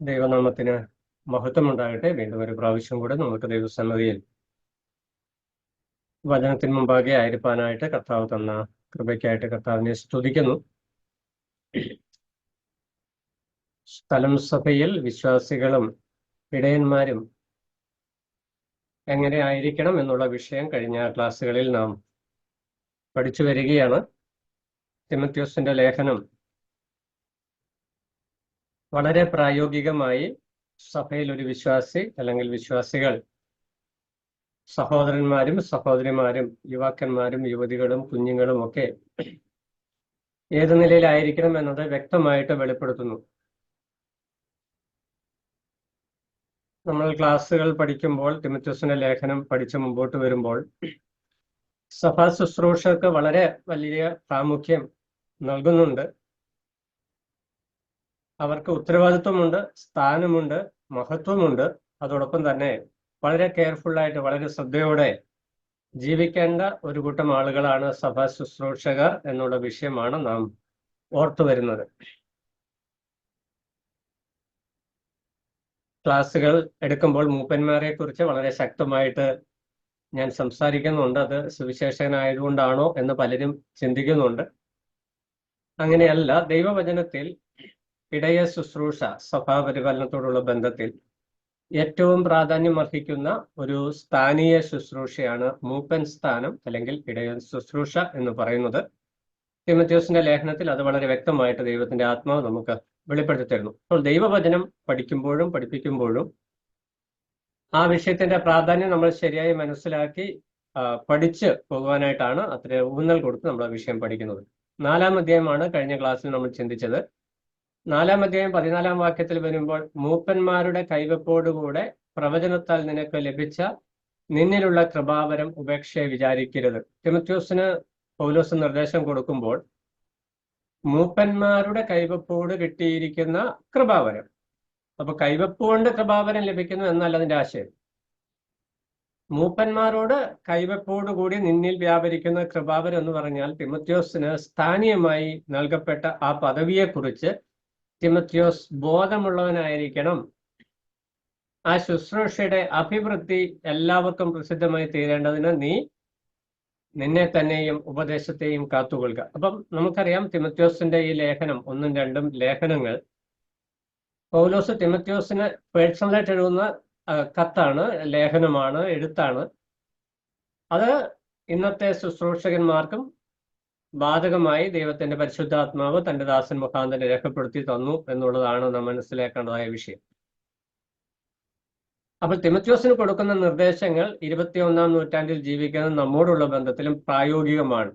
ദൈവനാമത്തിന് മഹത്വമുണ്ടാകട്ടെ. വീണ്ടും ഒരു പ്രാവശ്യം കൂടെ നമുക്ക് ദൈവസന്നിധിയിൽ വചനത്തിന് മുമ്പാകെ ആയിരിക്കാനായിട്ട് കർത്താവ് തന്ന കൃപയ്ക്കായിട്ട് കർത്താവിനെ സ്തുതിക്കുന്നു. സ്ഥലം സഭയിൽ വിശ്വാസികളും ഇടയന്മാരും എങ്ങനെ ആയിരിക്കണം എന്നുള്ള വിഷയം കഴിഞ്ഞ ക്ലാസ്സുകളിൽ നാം പഠിച്ചു വരികയാണ്. തിമോഥെയോസിന്റെ ലേഖനം വളരെ പ്രായോഗികമായി സഭയിൽ ഒരു വിശ്വാസി അല്ലെങ്കിൽ വിശ്വാസികൾ, സഹോദരന്മാരും സഹോദരിമാരും യുവാക്കന്മാരും യുവതികളും കുഞ്ഞുങ്ങളും ഒക്കെ ഏത് നിലയിലായിരിക്കണം എന്നത് വ്യക്തമായിട്ട് വെളിപ്പെടുത്തുന്നു. നമ്മൾ ക്ലാസ്സുകൾ പഠിക്കുമ്പോൾ, തിമോഥെയോസിന്റെ ലേഖനം പഠിച്ച് മുമ്പോട്ട് വരുമ്പോൾ സഭാ ശുശ്രൂഷക്ക് വളരെ വലിയ പ്രാമുഖ്യം നൽകുന്നുണ്ട്. അവർക്ക് ഉത്തരവാദിത്വമുണ്ട്, സ്ഥാനമുണ്ട്, മഹത്വമുണ്ട്. അതോടൊപ്പം തന്നെ വളരെ കെയർഫുള്ളായിട്ട്, വളരെ ശ്രദ്ധയോടെ ജീവിക്കേണ്ട ഒരു കൂട്ടം ആളുകളാണ് സഭാ ശുശ്രൂഷകർ എന്നുള്ള വിഷയമാണ് നാം ഓർത്തു വരുന്നത്. ക്ലാസ്സുകൾ എടുക്കുമ്പോൾ മൂപ്പന്മാരെ കുറിച്ച് വളരെ ശക്തമായിട്ട് ഞാൻ സംസാരിക്കുന്നുണ്ട്. അത് സുവിശേഷകനായതുകൊണ്ടാണോ എന്ന് പലരും ചിന്തിക്കുന്നുണ്ട്. അങ്ങനെയല്ല. ദൈവവചനത്തിൽ ഇടയ ശുശ്രൂഷ, സഭാപരിപാലനത്തോടുള്ള ബന്ധത്തിൽ ഏറ്റവും പ്രാധാന്യം അർഹിക്കുന്ന ഒരു സ്ഥാനീയ ശുശ്രൂഷയാണ് മൂപ്പൻ സ്ഥാനം അല്ലെങ്കിൽ ഇടയ ശുശ്രൂഷ എന്ന് പറയുന്നത്. തിമോഥെയോസിന്റെ ലേഖനത്തിൽ അത് വളരെ വ്യക്തമായിട്ട് ദൈവത്തിന്റെ ആത്മാവ് നമുക്ക് വെളിപ്പെടുത്തി തരുന്നു. അപ്പോൾ ദൈവവചനം പഠിക്കുമ്പോഴും പഠിപ്പിക്കുമ്പോഴും ആ വിഷയത്തിന്റെ പ്രാധാന്യം നമ്മൾ ശരിയായി മനസ്സിലാക്കി പഠിച്ച് പോകുവാനായിട്ടാണ് അത്ര ഊന്നൽ കൊടുത്ത് നമ്മൾ ആ വിഷയം പഠിക്കുന്നത്. 4-ാം അധ്യായമാണ് കഴിഞ്ഞ ക്ലാസ്സിൽ നമ്മൾ ചിന്തിച്ചത്. 4-ാം അധ്യായം 14-ാം വാക്യത്തിൽ വരുമ്പോൾ, മൂപ്പന്മാരുടെ കൈവപ്പോടുകൂടെ പ്രവചനത്താൽ നിനക്ക് ലഭിച്ച നിന്നിലുള്ള കൃപാവരം ഉപേക്ഷയെ വിചാരിക്കരുത്. തിമോഥെയോസിന് പൗലോസ് നിർദ്ദേശം കൊടുക്കുമ്പോൾ മൂപ്പന്മാരുടെ കൈവപ്പോട് കിട്ടിയിരിക്കുന്ന കൃപാവരം, അപ്പൊ കൈവപ്പ് കൊണ്ട് കൃപാവരം ലഭിക്കുന്നു എന്നല്ല അതിന്റെ ആശയം. മൂപ്പന്മാരോട് കൈവപ്പോടുകൂടി നിന്നിൽ വ്യാപരിക്കുന്ന കൃപാവരം എന്ന് പറഞ്ഞാൽ തിമോഥെയോസിന് സ്ഥാനീയമായി നൽകപ്പെട്ട ആ പദവിയെക്കുറിച്ച് തിമോഥെയോസ് ബോധമുള്ളവനായിരിക്കണം. ആ ശുശ്രൂഷയുടെ അഭിവൃദ്ധി എല്ലാവർക്കും പ്രസിദ്ധമായി തീരേണ്ടതിന് നീ നിന്നെ തന്നെയും ഉപദേശത്തെയും കാത്തുകൊള്ളുക. അപ്പം നമുക്കറിയാം, തിമോഥെയോസിന്റെ ഈ ലേഖനം, 1-2 ലേഖനങ്ങൾ പൗലോസ് തിമോഥെയോസിന് പേഴ്സണലായിട്ട് എഴുതുന്ന കത്താണ്, ലേഖനമാണ്, എഴുത്താണ്. അത് ഇന്നത്തെ ശുശ്രൂഷകന്മാർക്കും ബാധകമായി ദൈവത്തിന്റെ പരിശുദ്ധാത്മാവ് തന്റെ ദാസൻ മുഖാന്തരം രേഖപ്പെടുത്തി തന്നു എന്നുള്ളതാണ് നാം മനസ്സിലാക്കേണ്ടതായ വിഷയം. അപ്പോൾ തിമോഥെയോസിന് കൊടുക്കുന്ന നിർദ്ദേശങ്ങൾ 21-ാം നൂറ്റാണ്ടിൽ ജീവിക്കുന്ന നമ്മോടുള്ള ബന്ധത്തിലും പ്രായോഗികമാണ്.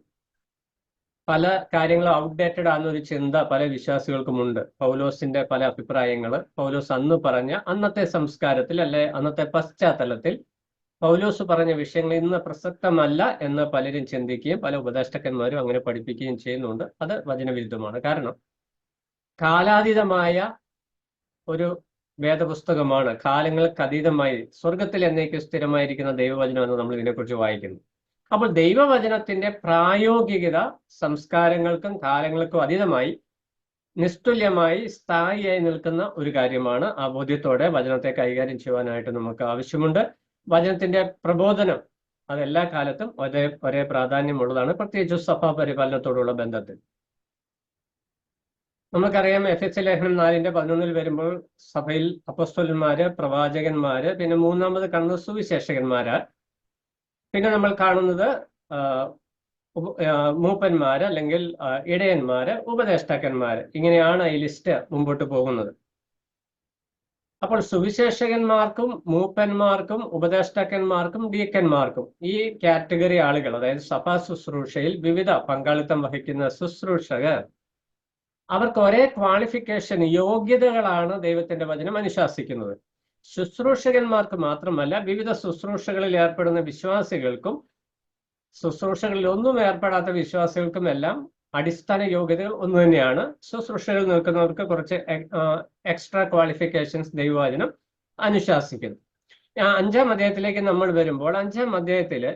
പല കാര്യങ്ങളും ഔട്ട്ഡേറ്റഡ് ആകുന്നൊരു ചിന്ത പല വിശ്വാസികൾക്കുമുണ്ട്. പൗലോസിന്റെ പല അഭിപ്രായങ്ങൾ, പൗലോസ് അന്ന് പറഞ്ഞ അന്നത്തെ സംസ്കാരത്തിൽ അല്ലെ അന്നത്തെ പശ്ചാത്തലത്തിൽ പൗലോസ് പറഞ്ഞ വിഷയങ്ങൾ ഇന്ന് പ്രസക്തമല്ല എന്ന് പലരും ചിന്തിക്കുകയും പല ഉപദേഷ്ടാക്കന്മാരും അങ്ങനെ പഠിപ്പിക്കുകയും ചെയ്യുന്നുണ്ട്. അത് വചനവിരുദ്ധമാണ്. കാരണം കാലാതീതമായ ഒരു വേദപുസ്തകമാണ്. കാലങ്ങൾക്ക് അതീതമായി സ്വർഗത്തിൽ എന്നേക്ക് സ്ഥിരമായിരിക്കുന്ന ദൈവവചനം എന്ന് നമ്മൾ ഇതിനെക്കുറിച്ച് വായിക്കുന്നു. അപ്പോൾ ദൈവവചനത്തിന്റെ പ്രായോഗികത സംസ്കാരങ്ങൾക്കും കാലങ്ങൾക്കും അതീതമായി നിസ്തുല്യമായി സ്ഥായിയായി നിൽക്കുന്ന ഒരു കാര്യമാണ്. ആ ബോധ്യത്തോടെ വചനത്തെ കൈകാര്യം ചെയ്യുവാനായിട്ട് നമുക്ക് ആവശ്യമുണ്ട്. വചനത്തിന്റെ പ്രബോധനം അതെല്ലാ കാലത്തും ഒരേ പ്രാധാന്യമുള്ളതാണ്, പ്രത്യേകിച്ച് സഭാ പരിപാലനത്തോടുള്ള ബന്ധത്തിൽ. നമുക്കറിയാം, എഫെസ്യ ലേഖനം 4-11 വരുമ്പോൾ സഭയിൽ അപ്പോസ്തലന്മാര്, പ്രവാചകന്മാര്, പിന്നെ മൂന്നാമത് കാണുന്നത് സുവിശേഷകന്മാര്, പിന്നെ നമ്മൾ കാണുന്നത് മൂപ്പന്മാര് അല്ലെങ്കിൽ ഇടയന്മാര്, ഉപദേഷ്ടാക്കന്മാര്. ഇങ്ങനെയാണ് ഈ ലിസ്റ്റ് മുമ്പോട്ട് പോകുന്നത്. അപ്പോൾ സുവിശേഷകന്മാർക്കും മൂപ്പന്മാർക്കും ഉപദേഷ്ടാക്കന്മാർക്കും ഡീക്കന്മാർക്കും ഈ കാറ്റഗറി ആളുകൾ, അതായത് സഭാ ശുശ്രൂഷയിൽ വിവിധ പങ്കാളിത്തം വഹിക്കുന്ന ശുശ്രൂഷകർ, അവർക്ക് ഒരേ ക്വാളിഫിക്കേഷൻ, യോഗ്യതകളാണ് ദൈവത്തിന്റെ വചനം അനുശാസിക്കുന്നത്. ശുശ്രൂഷകന്മാർക്ക് മാത്രമല്ല, വിവിധ ശുശ്രൂഷകളിൽ ഏർപ്പെടുന്ന വിശ്വാസികൾക്കും ശുശ്രൂഷകളിൽ ഒന്നും ഏർപ്പെടാത്ത വിശ്വാസികൾക്കും എല്ലാം അടിസ്ഥാന യോഗ്യതകൾ ഒന്ന് തന്നെയാണ്. ശുശ്രൂഷകളിൽ നിൽക്കുന്നവർക്ക് കുറച്ച് എക്സ്ട്രാ ക്വാളിഫിക്കേഷൻസ് ദൈവവചനം അനുശാസിക്കുന്നു. 5-ാം അധ്യായത്തിലേക്ക് നമ്മൾ വരുമ്പോൾ 5-ാം അധ്യായത്തില്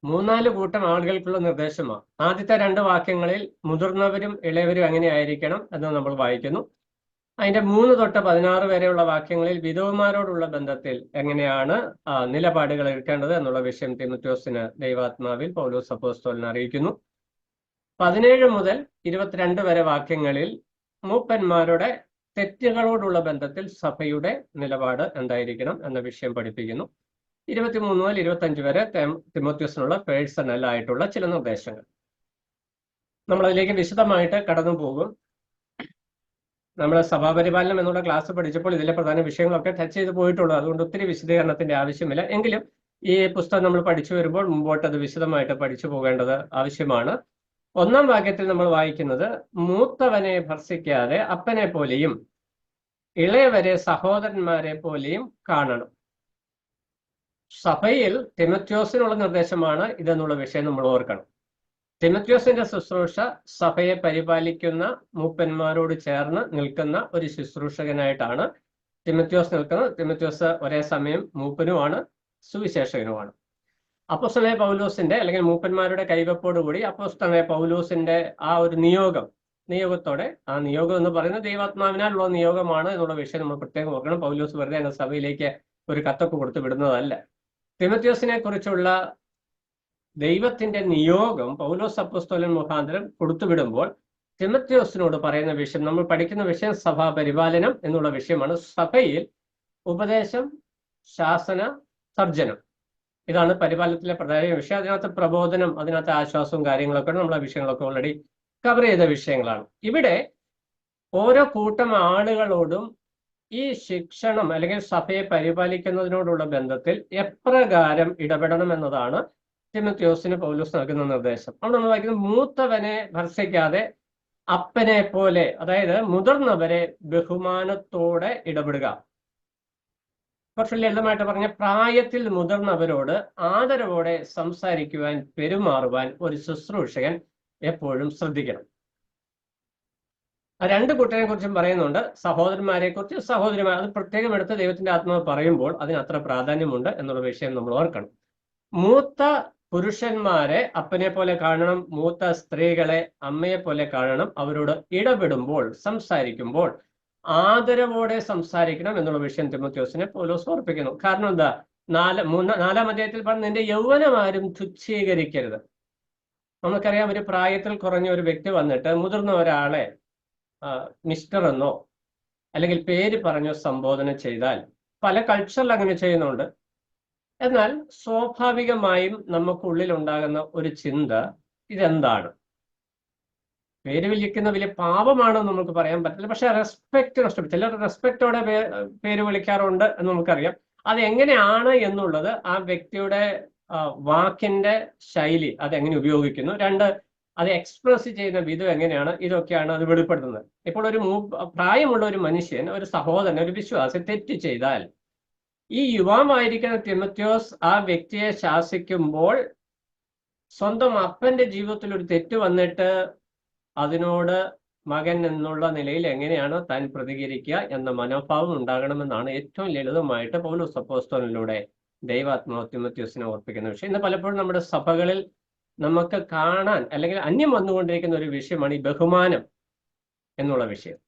3-4 കൂട്ടം ആളുകൾക്കുള്ള നിർദ്ദേശമാണ്. ആദ്യത്തെ 2 വാക്യങ്ങളിൽ മുതിർന്നവരും ഇളയവരും എങ്ങനെ ആയിരിക്കണം എന്ന് നമ്മൾ വായിക്കുന്നു. അതിന്റെ 3 തൊട്ട് 16 വരെയുള്ള വാക്യങ്ങളിൽ വിധവമാരോടുള്ള ബന്ധത്തിൽ എങ്ങനെയാണ് നിലപാടുകൾ എടുക്കേണ്ടത് എന്നുള്ള വിഷയം തിമോഥെയോസിന് ദൈവാത്മാവിൽ പൗലോസ് അപ്പോസ്തലൻ അറിയിക്കുന്നു. 17 മുതൽ 22 വരെ വാക്യങ്ങളിൽ മൂപ്പന്മാരുടെ തെറ്റുകളോടുള്ള ബന്ധത്തിൽ സഭയുടെ നിലപാട് എന്തായിരിക്കണം എന്ന വിഷയം പഠിപ്പിക്കുന്നു. 23 മുതൽ 25 വരെ തിമോഥെയോസിനുള്ള പേഴ്സണൽ ആയിട്ടുള്ള ചില നിർദ്ദേശങ്ങൾ. നമ്മളതിലേക്ക് വിശദമായിട്ട് കടന്നു പോകും. നമ്മൾ സഭാപരിപാലനം എന്നുള്ള ക്ലാസ് പഠിച്ചപ്പോൾ ഇതിലെ പ്രധാന വിഷയങ്ങളൊക്കെ ടച്ച് ചെയ്ത് പോയിട്ടുള്ളൂ. അതുകൊണ്ട് ഒത്തിരി വിശദീകരണത്തിന്റെ ആവശ്യമില്ല. എങ്കിലും ഈ പുസ്തകം നമ്മൾ പഠിച്ചു വരുമ്പോൾ മുമ്പോട്ട് അത് വിശദമായിട്ട് പഠിച്ചു പോകേണ്ടത് ആവശ്യമാണ്. 1-ാം വാക്യത്തിൽ നമ്മൾ വായിക്കുന്നത്, മൂത്തവനെ ഭർസിക്കാതെ അപ്പനെ പോലെയും ഇളയവരെ സഹോദരന്മാരെ പോലെയും കാണണം. സഭയിൽ തിമോഥെയോസിനുള്ള നിർദ്ദേശമാണ് ഇതെന്നുള്ള വിഷയം നമ്മൾ ഓർക്കണം. തിമോഥെയോസിന്റെ ശുശ്രൂഷ സഭയെ പരിപാലിക്കുന്ന മൂപ്പന്മാരോട് ചേർന്ന് നിൽക്കുന്ന ഒരു ശുശ്രൂഷകനായിട്ടാണ് തിമോഥെയോസ് നിൽക്കുന്നത്. തിമോഥെയോസ് ഒരേ സമയം മൂപ്പനുമാണ് സുവിശേഷകനുമാണ്. അപ്പോസ്തലനായ പൗലോസിന്റെ അല്ലെങ്കിൽ മൂപ്പന്മാരുടെ കൈവപ്പോടുകൂടി അപ്പോസ്തലനായ പൗലോസിന്റെ ആ ഒരു നിയോഗത്തോടെ, ആ നിയോഗം എന്ന് പറയുന്നത് ദൈവാത്മാവിനാലുള്ള നിയോഗമാണ് എന്നുള്ള വിഷയം നമ്മൾ പ്രത്യേകം ഓർക്കണം. പൗലോസ് വെറുതെ എന്ന സഭയിലേക്ക് ഒരു കത്തൊക്കെ കൊടുത്തു വിടുന്നതല്ല. തിമോഥെയോസിനെ കുറിച്ചുള്ള ദൈവത്തിന്റെ നിയോഗം പൗലോസ് അപ്പോസ്തലൻ മുഖാന്തരം കൊടുത്തുവിടുമ്പോൾ തിമോഥെയോസിനോട് പറയുന്ന വിഷയം, നമ്മൾ പഠിക്കുന്ന വിഷയം സഭാ പരിപാലനം എന്നുള്ള വിഷയമാണ്. സഭയിൽ ഉപദേശം, ശാസന, സർജനം, ഇതാണ് പരിപാലനത്തിലെ പ്രധാന വിഷയം. അതിനകത്ത് പ്രബോധനം, അതിനകത്ത് ആശ്വാസവും കാര്യങ്ങളൊക്കെ നമ്മൾ ആ വിഷയങ്ങളൊക്കെ ഓൾറെഡി കവർ ചെയ്ത വിഷയങ്ങളാണ്. ഇവിടെ ഓരോ കൂട്ടം ആളുകളോടും ഈ ശിക്ഷണം അല്ലെങ്കിൽ സഭയെ പരിപാലിക്കുന്നതിനോടുള്ള ബന്ധത്തിൽ എപ്രകാരം ഇടപെടണം എന്നതാണ് തിമോഥെയോസിന് പൗലോസ് നൽകുന്ന നിർദ്ദേശം. അവിടെ നമ്മൾ വായിക്കുന്നത്, മൂത്തവനെ ഭർസിക്കാതെ അപ്പനെ പോലെ, അതായത് മുതിർന്നവരെ ബഹുമാനത്തോടെ ഇടപെടുക. കുറച്ച് ലളിതമായിട്ട് പറഞ്ഞ, പ്രായത്തിൽ മുതിർന്നവരോട് ആദരവോടെ സംസാരിക്കുവാൻ, പെരുമാറുവാൻ ഒരു ശുശ്രൂഷകൻ എപ്പോഴും ശ്രദ്ധിക്കണം. രണ്ട് കൂട്ടരെ കുറിച്ചും പറയുന്നുണ്ട്. സഹോദരന്മാരെ കുറിച്ച്, സഹോദരിമാർ, അത് പ്രത്യേകം എടുത്ത് ദൈവത്തിന്റെ ആത്മാവ് പറയുമ്പോൾ അതിന് അത്ര പ്രാധാന്യമുണ്ട് എന്നുള്ള വിഷയം നമ്മൾ ഓർക്കണം. മൂത്ത പുരുഷന്മാരെ അപ്പനെ പോലെ കാണണം, മൂത്ത സ്ത്രീകളെ അമ്മയെ പോലെ കാണണം. അവരോട് ഇടപെടുമ്പോൾ, സംസാരിക്കുമ്പോൾ ആദരവോടെ സംസാരിക്കണം എന്നുള്ള വിഷയം തിമോഥെയോസിനെ പൗലോസ് ഓർപ്പിക്കുന്നു. കാരണം എന്താ? 4-ാം അധ്യായത്തിൽ പറഞ്ഞ, നിന്റെ യൗവനം ആരും തുച്ഛീകരിക്കരുത്. നമുക്കറിയാം, ഒരു പ്രായത്തിൽ കുറഞ്ഞ ഒരു വ്യക്തി വന്നിട്ട് മുതിർന്ന ഒരാളെ മിസ്റ്റർ എന്നോ അല്ലെങ്കിൽ പേര് പറഞ്ഞോ സംബോധന ചെയ്താൽ, പല കൾച്ചറിൽ അങ്ങനെ ചെയ്യുന്നുണ്ട്. എന്നാൽ സ്വാഭാവികമായും നമുക്കുള്ളിൽ ഉണ്ടാകുന്ന ഒരു ചിന്ത, ഇതെന്താണ്? പേര് വിളിക്കുന്ന വലിയ പാപമാണെന്ന് നമുക്ക് പറയാൻ പറ്റില്ല, പക്ഷെ റെസ്പെക്ട് നഷ്ടപ്പെട്ടു. ചിലർ റെസ്പെക്റ്റോടെ പേര് വിളിക്കാറുണ്ട് എന്ന് നമുക്കറിയാം. അത് എങ്ങനെയാണ് എന്നുള്ളത് ആ വ്യക്തിയുടെ വാക്കിന്റെ ശൈലി, അതെങ്ങനെ ഉപയോഗിക്കുന്നു, രണ്ട്, അത് എക്സ്പ്രസ് ചെയ്യുന്ന വിധം എങ്ങനെയാണ്, ഇതൊക്കെയാണ് അത് വെളിപ്പെടുത്തുന്നത്. ഇപ്പോൾ ഒരു പ്രായമുള്ള ഒരു മനുഷ്യൻ, ഒരു സഹോദരൻ, ഒരു വിശ്വാസി തെറ്റ് ചെയ്താൽ, ഈ യുവാവായിരിക്കുന്ന തിമോഥെയോസ് ആ വ്യക്തിയെ ശാസിക്കുമ്പോൾ സ്വന്തം അപ്പന്റെ ജീവിതത്തിൽ ഒരു തെറ്റ് വന്നിട്ട് അതിനോട് മകൻ എന്നുള്ള നിലയിൽ എങ്ങനെയാണ് താൻ പ്രതികരിക്കുക എന്ന മനോഭാവം ഉണ്ടാകണമെന്നാണ് ഏറ്റവും ലളിതമായിട്ട് പൗലോസ് അപ്പോസ്തലനിലൂടെ ദൈവാത്മാവ് തിമോഥെയോസിനെ ഓർപ്പിക്കുന്ന വിഷയം. ഇന്ന് പലപ്പോഴും നമ്മുടെ സഭകളിൽ നമുക്ക് കാണാൻ അല്ലെങ്കിൽ അന്യം വന്നുകൊണ്ടിരിക്കുന്ന ഒരു വിഷയമാണ് ഈ ബഹുമാനം എന്നുള്ള വിഷയം.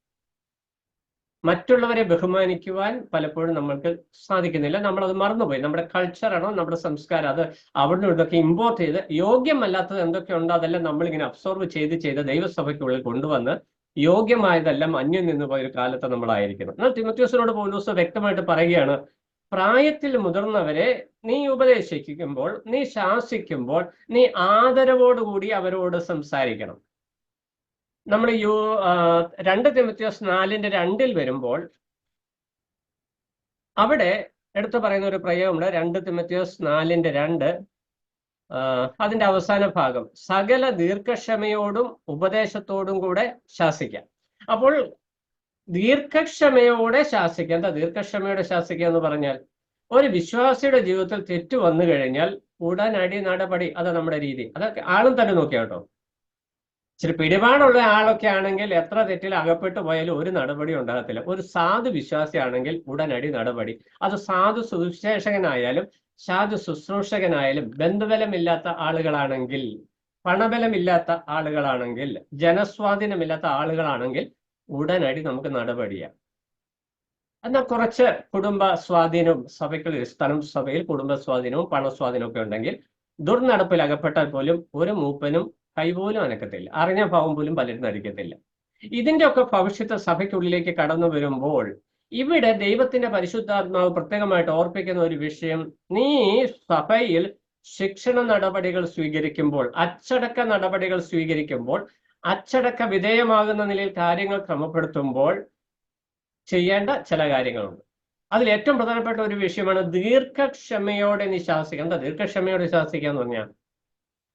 മറ്റുള്ളവരെ ബഹുമാനിക്കുവാൻ പലപ്പോഴും നമ്മൾക്ക് സാധിക്കുന്നില്ല. നമ്മളത് മറന്നുപോയി. നമ്മുടെ കൾച്ചറാണോ, നമ്മുടെ സംസ്കാരം, അത് അവിടുന്ന് ഇതൊക്കെ ഇമ്പോർട്ട് ചെയ്ത് യോഗ്യമല്ലാത്തത് എന്തൊക്കെയുണ്ടോ അതെല്ലാം നമ്മളിങ്ങനെ അബ്സോർവ് ചെയ്ത് ദൈവസഭയ്ക്കുള്ളിൽ കൊണ്ടുവന്ന് യോഗ്യമായതെല്ലാം അന്യം നിന്ന് പോയൊരു കാലത്ത് നമ്മളായിരിക്കണം. എന്നാൽ തിമോഥെയോസിനോട് പൗലോസ് വ്യക്തമായിട്ട് പറയുകയാണ്, പ്രായത്തിൽ മുതിർന്നവരെ നീ ഉപദേശിക്കുമ്പോൾ, നീ ശാസിക്കുമ്പോൾ, നീ ആദരവോടുകൂടി അവരോട് സംസാരിക്കണം. നമ്മൾ 2 തിമോഥെയോസ് 4:2 വരുമ്പോൾ അവിടെ എടുത്തു പറയുന്ന ഒരു പ്രയോഗമുണ്ട്. 2 തിമോഥെയോസ് 4:2 അതിന്റെ അവസാന ഭാഗം, സകല ദീർഘക്ഷമയോടും ഉപദേശത്തോടും കൂടെ ശാസിക്കാം. അപ്പോൾ ദീർഘക്ഷമയോടെ ശാസിക്കുക. എന്താ ദീർഘക്ഷമയോടെ ശാസിക്കുക എന്ന് പറഞ്ഞാൽ? ഒരു വിശ്വാസിയുടെ ജീവിതത്തിൽ തെറ്റ് വന്നു കഴിഞ്ഞാൽ ഉടനടി നടപടി, അത് നമ്മുടെ രീതി. അതൊക്കെ ആളും തന്നെ നോക്കിയാ കേട്ടോ. ഇച്ചിരി പിടിപാടുള്ള ആളൊക്കെ ആണെങ്കിൽ എത്ര തെറ്റിൽ അകപ്പെട്ടു പോയാലും ഒരു നടപടി ഉണ്ടാകത്തില്ല. ഒരു സാധു വിശ്വാസിയാണെങ്കിൽ ഉടനടി നടപടി. അത് സാധു സുവിശേഷകനായാലും സാധു ശുശ്രൂഷകനായാലും, ബന്ധുബലമില്ലാത്ത ആളുകളാണെങ്കിൽ, പണബലമില്ലാത്ത ആളുകളാണെങ്കിൽ, ജനസ്വാധീനമില്ലാത്ത ആളുകളാണെങ്കിൽ ഉടനടി നമുക്ക് നടപടിയാണ്. എന്നാൽ കുറച്ച് കുടുംബ സ്വാധീനവും സഭയ്ക്കുള്ളിൽ, സ്ഥലം സഭയിൽ കുടുംബ സ്വാധീനവും പണസ്വാധീനവും ഒക്കെ ഉണ്ടെങ്കിൽ ദുർനടപ്പിൽ അകപ്പെട്ടാൽ പോലും ഒരു മൂപ്പനും കൈപോലും അനക്കത്തില്ല, അറിഞ്ഞ ഭാവം പോലും പലരും നടിക്കത്തില്ല. ഇതിന്റെ ഒക്കെ ഭവിഷ്യത്ത് സഭയ്ക്കുള്ളിലേക്ക് കടന്നു വരുമ്പോൾ ഇവിടെ ദൈവത്തിന്റെ പരിശുദ്ധാത്മാവ് പ്രത്യേകമായിട്ട് ഓർപ്പിക്കുന്ന ഒരു വിഷയം, നീ സഭയിൽ ശിക്ഷണ നടപടികൾ സ്വീകരിക്കുമ്പോൾ, അച്ചടക്ക നടപടികൾ സ്വീകരിക്കുമ്പോൾ, അച്ചടക്ക വിധേയമാകുന്ന നിലയിൽ കാര്യങ്ങൾ ക്രമപ്പെടുത്തുമ്പോൾ ചെയ്യേണ്ട ചില കാര്യങ്ങളുണ്ട്. അതിൽ ഏറ്റവും പ്രധാനപ്പെട്ട ഒരു വിഷയമാണ് ദീർഘക്ഷമയോടെ നീ ശാസിക്കുക. എന്താ ദീർഘക്ഷമയോടെ ശാസിക്കുക എന്ന് പറഞ്ഞാൽ?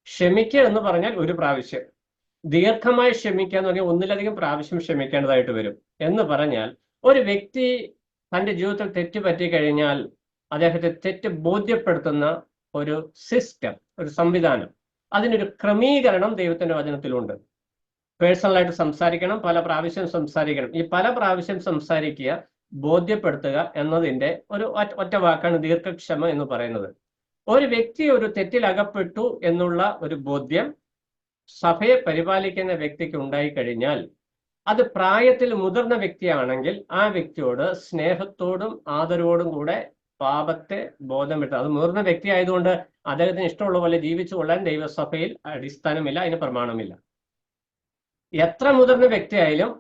ക്ഷമിക്കുക എന്ന് പറഞ്ഞാൽ ഒരു പ്രാവശ്യം, ദീർഘമായി ക്ഷമിക്കുക എന്ന് പറഞ്ഞാൽ ഒന്നിലധികം പ്രാവശ്യം ക്ഷമിക്കേണ്ടതായിട്ട് വരും. എന്ന് പറഞ്ഞാൽ ഒരു വ്യക്തി തന്റെ ജീവിതത്തിൽ തെറ്റ് പറ്റിക്കഴിഞ്ഞാൽ അദ്ദേഹത്തെ തെറ്റ് ബോധ്യപ്പെടുത്തുന്ന ഒരു സിസ്റ്റം, ഒരു സംവിധാനം, അതിനൊരു ക്രമീകരണം ദൈവത്തിന്റെ വചനത്തിലുണ്ട്. പേഴ്സണലായിട്ട് സംസാരിക്കണം, പല പ്രാവശ്യം സംസാരിക്കണം. ഈ പല പ്രാവശ്യം സംസാരിക്കുക, ബോധ്യപ്പെടുത്തുക എന്നതിന്റെ ഒരു ഒറ്റ വാക്കാണ് ദീർഘക്ഷമ എന്ന് പറയുന്നത്. ഒരു വ്യക്തി ഒരു തെറ്റിൽ അകപ്പെട്ടു എന്നുള്ള ഒരു ബോധ്യം സഭയെ പരിപാലിക്കുന്ന വ്യക്തിക്ക് ഉണ്ടായിക്കഴിഞ്ഞാൽ, അത് പ്രായത്തിൽ മുതിർന്ന വ്യക്തിയാണെങ്കിൽ ആ വ്യക്തിയോട് സ്നേഹത്തോടും ആദരവോടും കൂടെ പാപത്തെ ബോധം വിട്ടു. അത് മുതിർന്ന വ്യക്തി ആയതുകൊണ്ട് അദ്ദേഹത്തിന് ഇഷ്ടമുള്ള പോലെ ജീവിച്ചു കൊള്ളാൻ ദൈവസഭയിൽ അടിസ്ഥാനമില്ല, അതിന് പ്രമാണമില്ല. എത്ര മുതിർന്ന വ്യക്തിയായാലും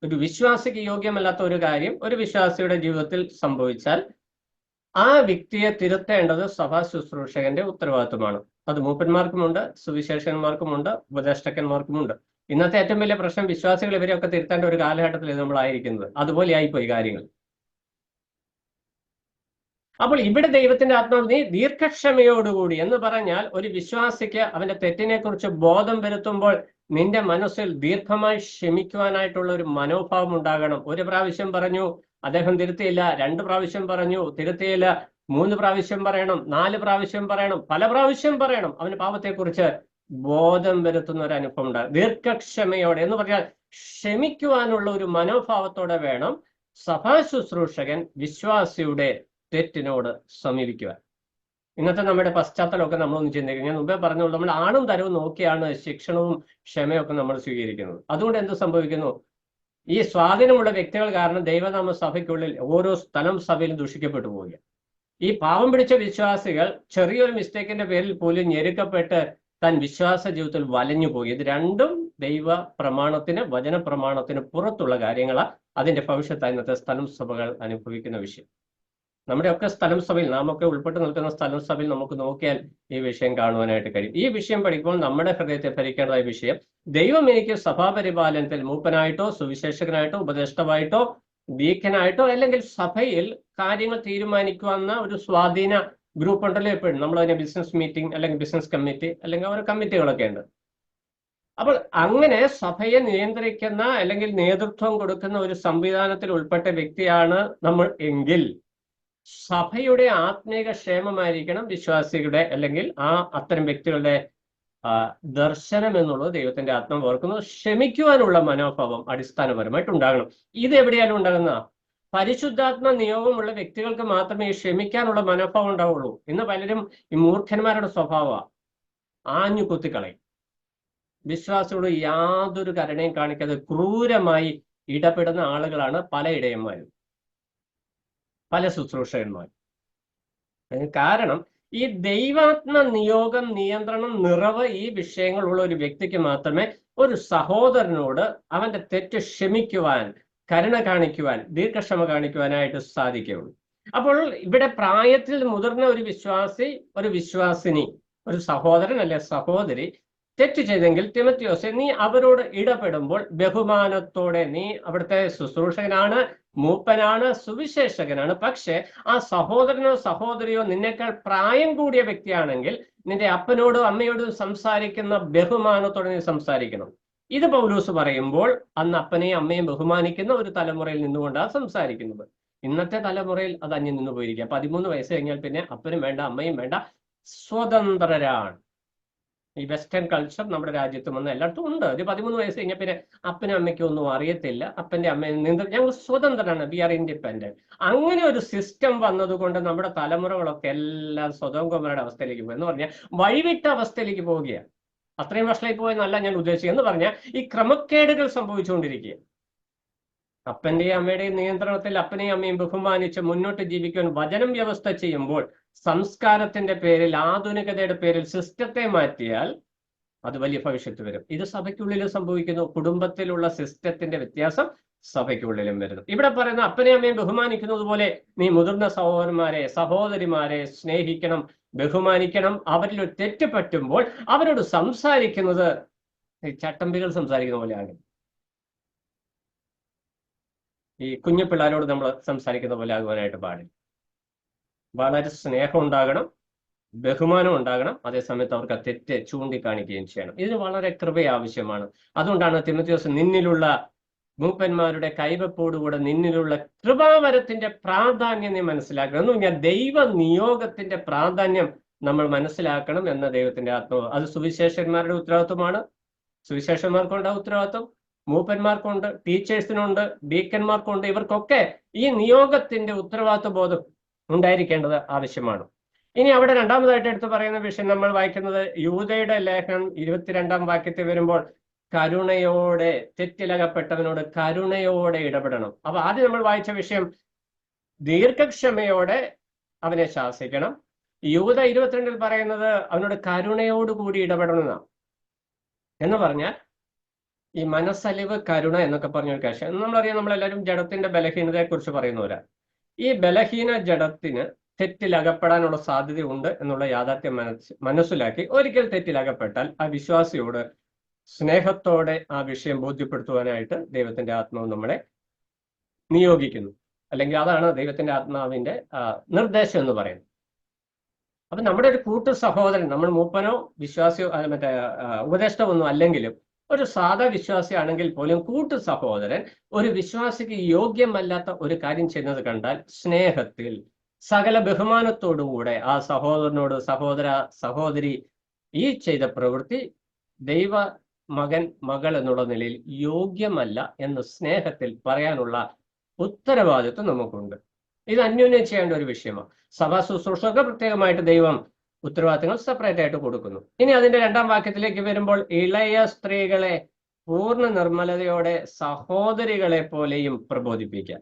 ഒരു വിശ്വാസിക്ക് യോഗ്യമല്ലാത്ത ഒരു കാര്യം ഒരു വിശ്വാസിയുടെ ജീവിതത്തിൽ സംഭവിച്ചാൽ ആ വ്യക്തിയെ തിരുത്തേണ്ടത് സഭാ ശുശ്രൂഷകന്റെ ഉത്തരവാദിത്വമാണ്. അത് മൂപ്പന്മാർക്കുമുണ്ട്, സുവിശേഷകന്മാർക്കുമുണ്ട്, ഉപദേഷ്ടകന്മാർക്കുമുണ്ട്. ഇന്നത്തെ ഏറ്റവും വലിയ പ്രശ്നം വിശ്വാസികൾ ഇവരെയൊക്കെ തിരുത്തേണ്ട ഒരു കാലഘട്ടത്തിൽ നമ്മളായിരിക്കുന്നത്. അതുപോലെ ആയിപ്പോയി കാര്യങ്ങൾ. അപ്പോൾ ഇവിടെ ദൈവത്തിന്റെ ആത്മാവ് നീ ദീർഘക്ഷമയോടുകൂടി എന്ന് പറഞ്ഞാൽ ഒരു വിശ്വാസിക്ക് അവന്റെ തെറ്റിനെ കുറിച്ച് ബോധം വരുത്തുമ്പോൾ നിന്റെ മനസ്സിൽ ദീർഘമായി ക്ഷമിക്കുവാനായിട്ടുള്ള ഒരു മനോഭാവം ഉണ്ടാകണം. ഒരു പ്രാവശ്യം പറഞ്ഞു, അദ്ദേഹം തിരുത്തിയില്ല. 2 പ്രാവശ്യം പറഞ്ഞു, തിരുത്തിയില്ല. 3 പ്രാവശ്യം പറയണം, 4 പ്രാവശ്യം പറയണം, പല പ്രാവശ്യം പറയണം. അവന് പാപത്തെക്കുറിച്ച് ബോധം വരുത്തുന്ന ഒരു അനുഭവം ഉണ്ടാകും. ദീർഘക്ഷമയോടെ എന്ന് പറഞ്ഞാൽ ക്ഷമിക്കുവാനുള്ള ഒരു മനോഭാവത്തോടെ വേണം സഭാ ശുശ്രൂഷകൻ വിശ്വാസിയുടെ തെറ്റിനോട് സമീപിക്കുവാൻ. ഇന്നത്തെ നമ്മുടെ പശ്ചാത്തലമൊക്കെ നമ്മളൊന്ന് ചിന്തിക്കും. ഞാൻ മുമ്പേ പറഞ്ഞോളൂ, നമ്മൾ ആണും തരവും നോക്കിയാണ് ശിക്ഷണവും ക്ഷമയൊക്കെ നമ്മൾ സ്വീകരിക്കുന്നത്. അതുകൊണ്ട് എന്ത് സംഭവിക്കുന്നു? ഈ സ്വാധീനമുള്ള വ്യക്തികൾ കാരണം ദൈവനാമ സഭയ്ക്കുള്ളിൽ ഓരോ സ്ഥലം സഭയിലും ദൂഷിക്കപ്പെട്ടു പോവുക. ഈ പാവം പിടിച്ച വിശ്വാസികൾ ചെറിയൊരു മിസ്റ്റേക്കിന്റെ പേരിൽ പോലും ഞെരുക്കപ്പെട്ട് താൻ വിശ്വാസ ജീവിതത്തിൽ വലഞ്ഞു പോയി. ഇത് രണ്ടും ദൈവ പ്രമാണത്തിന്, വചന പ്രമാണത്തിന് പുറത്തുള്ള കാര്യങ്ങളാണ്. അതിന്റെ ഭവിഷ്യത്തായി ഇന്നത്തെ സ്ഥലം സഭകൾ അനുഭവിക്കുന്ന വിഷയം. നമ്മുടെയൊക്കെ സ്ഥലം സഭയിൽ, നാം ഒക്കെ ഉൾപ്പെട്ട് നിൽക്കുന്ന സ്ഥലം സഭയിൽ നമുക്ക് നോക്കിയാൽ ഈ വിഷയം കാണുവാനായിട്ട് കഴിയും. ഈ വിഷയം പഠിക്കുമ്പോൾ നമ്മുടെ ഹൃദയത്തെ ഭരിക്കേണ്ടതായ വിഷയം, ദൈവം എനിക്ക് സഭാപരിപാലനത്തിൽ മൂപ്പനായിട്ടോ സുവിശേഷകനായിട്ടോ ഉപദേഷ്ടാവായിട്ടോ ഡീക്കനായിട്ടോ അല്ലെങ്കിൽ സഭയിൽ കാര്യങ്ങൾ തീരുമാനിക്കുവാന്ന ഒരു സ്വാധീന ഗ്രൂപ്പ് ഉണ്ടല്ലോ എപ്പോഴും. നമ്മളതിനെ ബിസിനസ് മീറ്റിംഗ് അല്ലെങ്കിൽ ബിസിനസ് കമ്മിറ്റി അല്ലെങ്കിൽ ഓരോ കമ്മിറ്റികളൊക്കെ ഉണ്ട്. അപ്പോൾ അങ്ങനെ സഭയെ നിയന്ത്രിക്കുന്ന അല്ലെങ്കിൽ നേതൃത്വം കൊടുക്കുന്ന ഒരു സംവിധാനത്തിൽ ഉൾപ്പെട്ട വ്യക്തിയാണ് നമ്മൾ എങ്കിൽ സഭയുടെ ആത്മീക ക്ഷേമമായിരിക്കണം വിശ്വാസികളുടെ അല്ലെങ്കിൽ അത്തരം വ്യക്തികളുടെ ദർശനം എന്നുള്ളത് ദൈവത്തിന്റെ ആത്മാവ് ഓർക്കുന്നത്. ക്ഷമിക്കുവാനുള്ള മനോഭാവം അടിസ്ഥാനപരമായിട്ട് ഉണ്ടാകണം. ഇത് എവിടെയാലും ഉണ്ടാകുന്ന പരിശുദ്ധാത്മ നിയോഗമുള്ള വ്യക്തികൾക്ക് മാത്രമേ ഈ ക്ഷമിക്കാനുള്ള മനോഭാവം ഉണ്ടാവുള്ളൂ. ഇന്ന് പലരും ഈ മൂർഖന്മാരുടെ സ്വഭാവമാണ്, ആഞ്ഞു കുത്തിക്കളയും. വിശ്വാസികളോട് യാതൊരു കരുണയും കാണിക്കാതെ ക്രൂരമായി ഇടപെടുന്ന ആളുകളാണ് പല ഇടയന്മാരും, പല ശുശ്രൂഷകന്മാരും. കാരണം ഈ ദൈവാത്മ നിയോഗം, നിയന്ത്രണം, നിറവ് ഈ വിഷയങ്ങളുള്ള ഒരു വ്യക്തിക്ക് മാത്രമേ ഒരു സഹോദരനോട് അവന്റെ തെറ്റ് ക്ഷമിക്കുവാൻ, കരുണ കാണിക്കുവാൻ, ദീർഘക്ഷമ കാണിക്കുവാനായിട്ട് സാധിക്കുകയുള്ളൂ. അപ്പോൾ ഇവിടെ പ്രായത്തിൽ മുതിർന്ന ഒരു വിശ്വാസി, ഒരു വിശ്വാസിനി, ഒരു സഹോദരൻ അല്ലെ സഹോദരി തെറ്റ് ചെയ്തെങ്കിൽ തിമോത്തിയോസേ, നീ അവരോട് ഇടപെടുമ്പോൾ ബഹുമാനത്തോടെ, നീ അവിടുത്തെ ശുശ്രൂഷകനാണ്, മൂപ്പനാണ്, സുവിശേഷകനാണ്. പക്ഷെ ആ സഹോദരനോ സഹോദരിയോ നിന്നേക്കാൾ പ്രായം കൂടിയ വ്യക്തിയാണെങ്കിൽ നിന്റെ അപ്പനോടും അമ്മയോടും സംസാരിക്കുന്ന ബഹുമാനത്തോടെ നീ സംസാരിക്കണം. ഇത് പൗലോസ് പറയുമ്പോൾ അന്ന് അപ്പനെയും അമ്മയും ബഹുമാനിക്കുന്ന ഒരു തലമുറയിൽ നിന്നുകൊണ്ടാണ് സംസാരിക്കുന്നത്. ഇന്നത്തെ തലമുറയിൽ അത് അന്യം നിന്ന് പോയിരിക്കുക. 13 വയസ്സ് കഴിഞ്ഞാൽ പിന്നെ അപ്പനും വേണ്ട അമ്മയും വേണ്ട, സ്വതന്ത്രരാണ്. ഈ വെസ്റ്റേൺ കൾച്ചർ നമ്മുടെ രാജ്യത്തും വന്ന് എല്ലായിടത്തും ഉണ്ട്. ഒരു 13 വയസ്സ് കഴിഞ്ഞാൽ പിന്നെ അപ്പനും അമ്മയ്ക്കും ഒന്നും അറിയത്തില്ല, അപ്പന്റെ അമ്മയിൽ നിന്ന് ഞങ്ങൾ സ്വതന്ത്രരാണ്, വി ആർ ഇൻഡിപെൻഡന്റ്. അങ്ങനെ ഒരു സിസ്റ്റം വന്നതുകൊണ്ട് നമ്മുടെ തലമുറകളൊക്കെ എല്ലാം സ്വതന്ത്രരുടെ അവസ്ഥയിലേക്ക് പോയി എന്ന് പറഞ്ഞാൽ വഴിവിട്ട അവസ്ഥയിലേക്ക് പോവുകയാണ്. അത്രയും വർഷമായി പോയെന്നല്ല ഞാൻ ഉദ്ദേശിക്കുക. എന്ന് പറഞ്ഞാൽ ഈ ക്രമക്കേടുകൾ സംഭവിച്ചുകൊണ്ടിരിക്കുക. അപ്പന്റെയും അമ്മയുടെയും നിയന്ത്രണത്തിൽ അപ്പനെയും അമ്മയും ബഹുമാനിച്ച് മുന്നോട്ട് ജീവിക്കുവാൻ വചനം വ്യവസ്ഥ ചെയ്യുമ്പോൾ സംസ്കാരത്തിന്റെ പേരിൽ, ആധുനികതയുടെ പേരിൽ സിസ്റ്റത്തെ മാറ്റിയാൽ അത് വലിയ ഭവിഷ്യത്ത് വരും. ഇത് സഭയ്ക്കുള്ളിലും സംഭവിക്കുന്നു. കുടുംബത്തിലുള്ള സിസ്റ്റത്തിന്റെ വ്യത്യാസം സഭയ്ക്കുള്ളിലും വരുന്നു. ഇവിടെ പറയുന്ന അപ്പനെയും അമ്മയും ബഹുമാനിക്കുന്നത് പോലെ നീ മുതിർന്ന സഹോദരന്മാരെ, സഹോദരിമാരെ സ്നേഹിക്കണം, ബഹുമാനിക്കണം. അവരിൽ ഒരു തെറ്റ് പറ്റുമ്പോൾ അവരോട് സംസാരിക്കുന്നത് ചട്ടമ്പികൾ സംസാരിക്കുന്ന പോലെയാണ്. ഈ കുഞ്ഞു പിള്ളേരോട് നമ്മൾ സംസാരിക്കുന്ന പോലെ ആകുവാനായിട്ട് പാടില്ല. വളരെ സ്നേഹം ഉണ്ടാകണം, ബഹുമാനം ഉണ്ടാകണം, അതേസമയത്ത് അവർക്ക് ആ തെറ്റ് ചൂണ്ടിക്കാണിക്കുകയും ചെയ്യണം. ഇതിന് വളരെ കൃപ ആവശ്യമാണ്. അതുകൊണ്ടാണ് തിമോഥെയോസ് നിന്നിലുള്ള മൂപ്പന്മാരുടെ കൈവപ്പോടുകൂടെ നിന്നിലുള്ള കൃപാവരത്തിന്റെ പ്രാധാന്യം നീ മനസ്സിലാക്കണം എന്ന് പറഞ്ഞാൽ ദൈവ നിയോഗത്തിന്റെ പ്രാധാന്യം നമ്മൾ മനസ്സിലാക്കണം എന്ന ദൈവത്തിന്റെ ആത്മാവ്. അത് സുവിശേഷന്മാരുടെ ഉത്തരവാദിത്വമാണ്. സുവിശേഷന്മാർക്കുണ്ട് ഉത്തരവാദിത്വം, മൂപ്പന്മാർക്കുണ്ട്, ടീച്ചേഴ്സിനുണ്ട്, ഡീക്കന്മാർക്കുണ്ട്. ഇവർക്കൊക്കെ ഈ നിയോഗത്തിന്റെ ഉത്തരവാദിത്വ ബോധം ഉണ്ടായിരിക്കേണ്ടത് ആവശ്യമാണ്. ഇനി അവിടെ രണ്ടാമതായിട്ട് എടുത്ത് പറയുന്ന വിഷയം നമ്മൾ വായിക്കുന്നത് യൂദയുടെ ലേഖനം 22-ാം വാക്യത്തിൽ വരുമ്പോൾ കരുണയോടെ, തെറ്റിലകപ്പെട്ടവനോട് കരുണയോടെ ഇടപെടണം. അപ്പൊ ആദ്യം നമ്മൾ വായിച്ച വിഷയം ദീർഘക്ഷമയോടെ അവനെ ശാസിക്കണം. യൂദ 22-ൽ പറയുന്നത് അവനോട് കരുണയോടുകൂടി ഇടപെടണം എന്ന് പറഞ്ഞാൽ ഈ മനസ്സലിവ്, കരുണ എന്നൊക്കെ പറഞ്ഞൊരു കാര്യം നമ്മളറിയാം. നമ്മളെല്ലാവരും ജഡത്തിന്റെ ബലഹീനതയെ കുറിച്ച് പറയുന്നവരാ. ഈ ബലഹീന ജഡത്തിന് തെറ്റിലകപ്പെടാനുള്ള സാധ്യതയുണ്ട് എന്നുള്ള യാഥാർത്ഥ്യം മനസ്സിലാക്കി ഒരിക്കൽ തെറ്റിലകപ്പെട്ടാൽ ആ വിശ്വാസിയോട് സ്നേഹത്തോടെ ആ വിഷയം ബോധ്യപ്പെടുത്തുവാനായിട്ട് ദൈവത്തിന്റെ ആത്മാവ് നമ്മളെ നിയോഗിക്കുന്നു. അല്ലെങ്കിൽ അതാണ് ദൈവത്തിന്റെ ആത്മാവിന്റെ നിർദ്ദേശം എന്ന് പറയുന്നത്. അപ്പൊ നമ്മുടെ ഒരു കൂട്ടു സഹോദരൻ, നമ്മൾ മൂപ്പനോ വിശ്വാസിയോ മറ്റേ ഉപദേഷ്ടമൊന്നും അല്ലെങ്കിലും ഒരു സാധാ വിശ്വാസിയാണെങ്കിൽ പോലും കൂട്ടു സഹോദരൻ ഒരു വിശ്വാസിക്ക് യോഗ്യമല്ലാത്ത ഒരു കാര്യം ചെയ്യുന്നത് കണ്ടാൽ സ്നേഹത്തിൽ സകല ബഹുമാനത്തോടുകൂടെ ആ സഹോദരനോട്, സഹോദരി ഈ ചെയ്ത പ്രവൃത്തി ദൈവ മകൻ, മകൾ എന്നുള്ള നിലയിൽ യോഗ്യമല്ല എന്ന് സ്നേഹത്തിൽ പറയാനുള്ള ഉത്തരവാദിത്വം നമുക്കുണ്ട്. ഇത് അന്യോന്യം ചെയ്യേണ്ട ഒരു വിഷയമാണ്. സഭാ ശുശ്രൂഷകർക്ക് പ്രത്യേകമായിട്ട് ദൈവം ഉത്തരവാദിത്തങ്ങൾ സെപ്പറേറ്റ് ആയിട്ട് കൊടുക്കുന്നു. ഇനി അതിന്റെ 2-ാം വാക്യത്തിലേക്ക് വരുമ്പോൾ ഇളയ സ്ത്രീകളെ പൂർണ്ണ നിർമ്മലതയോടെ സഹോദരികളെ പോലെയും പ്രബോധിപ്പിക്കുക.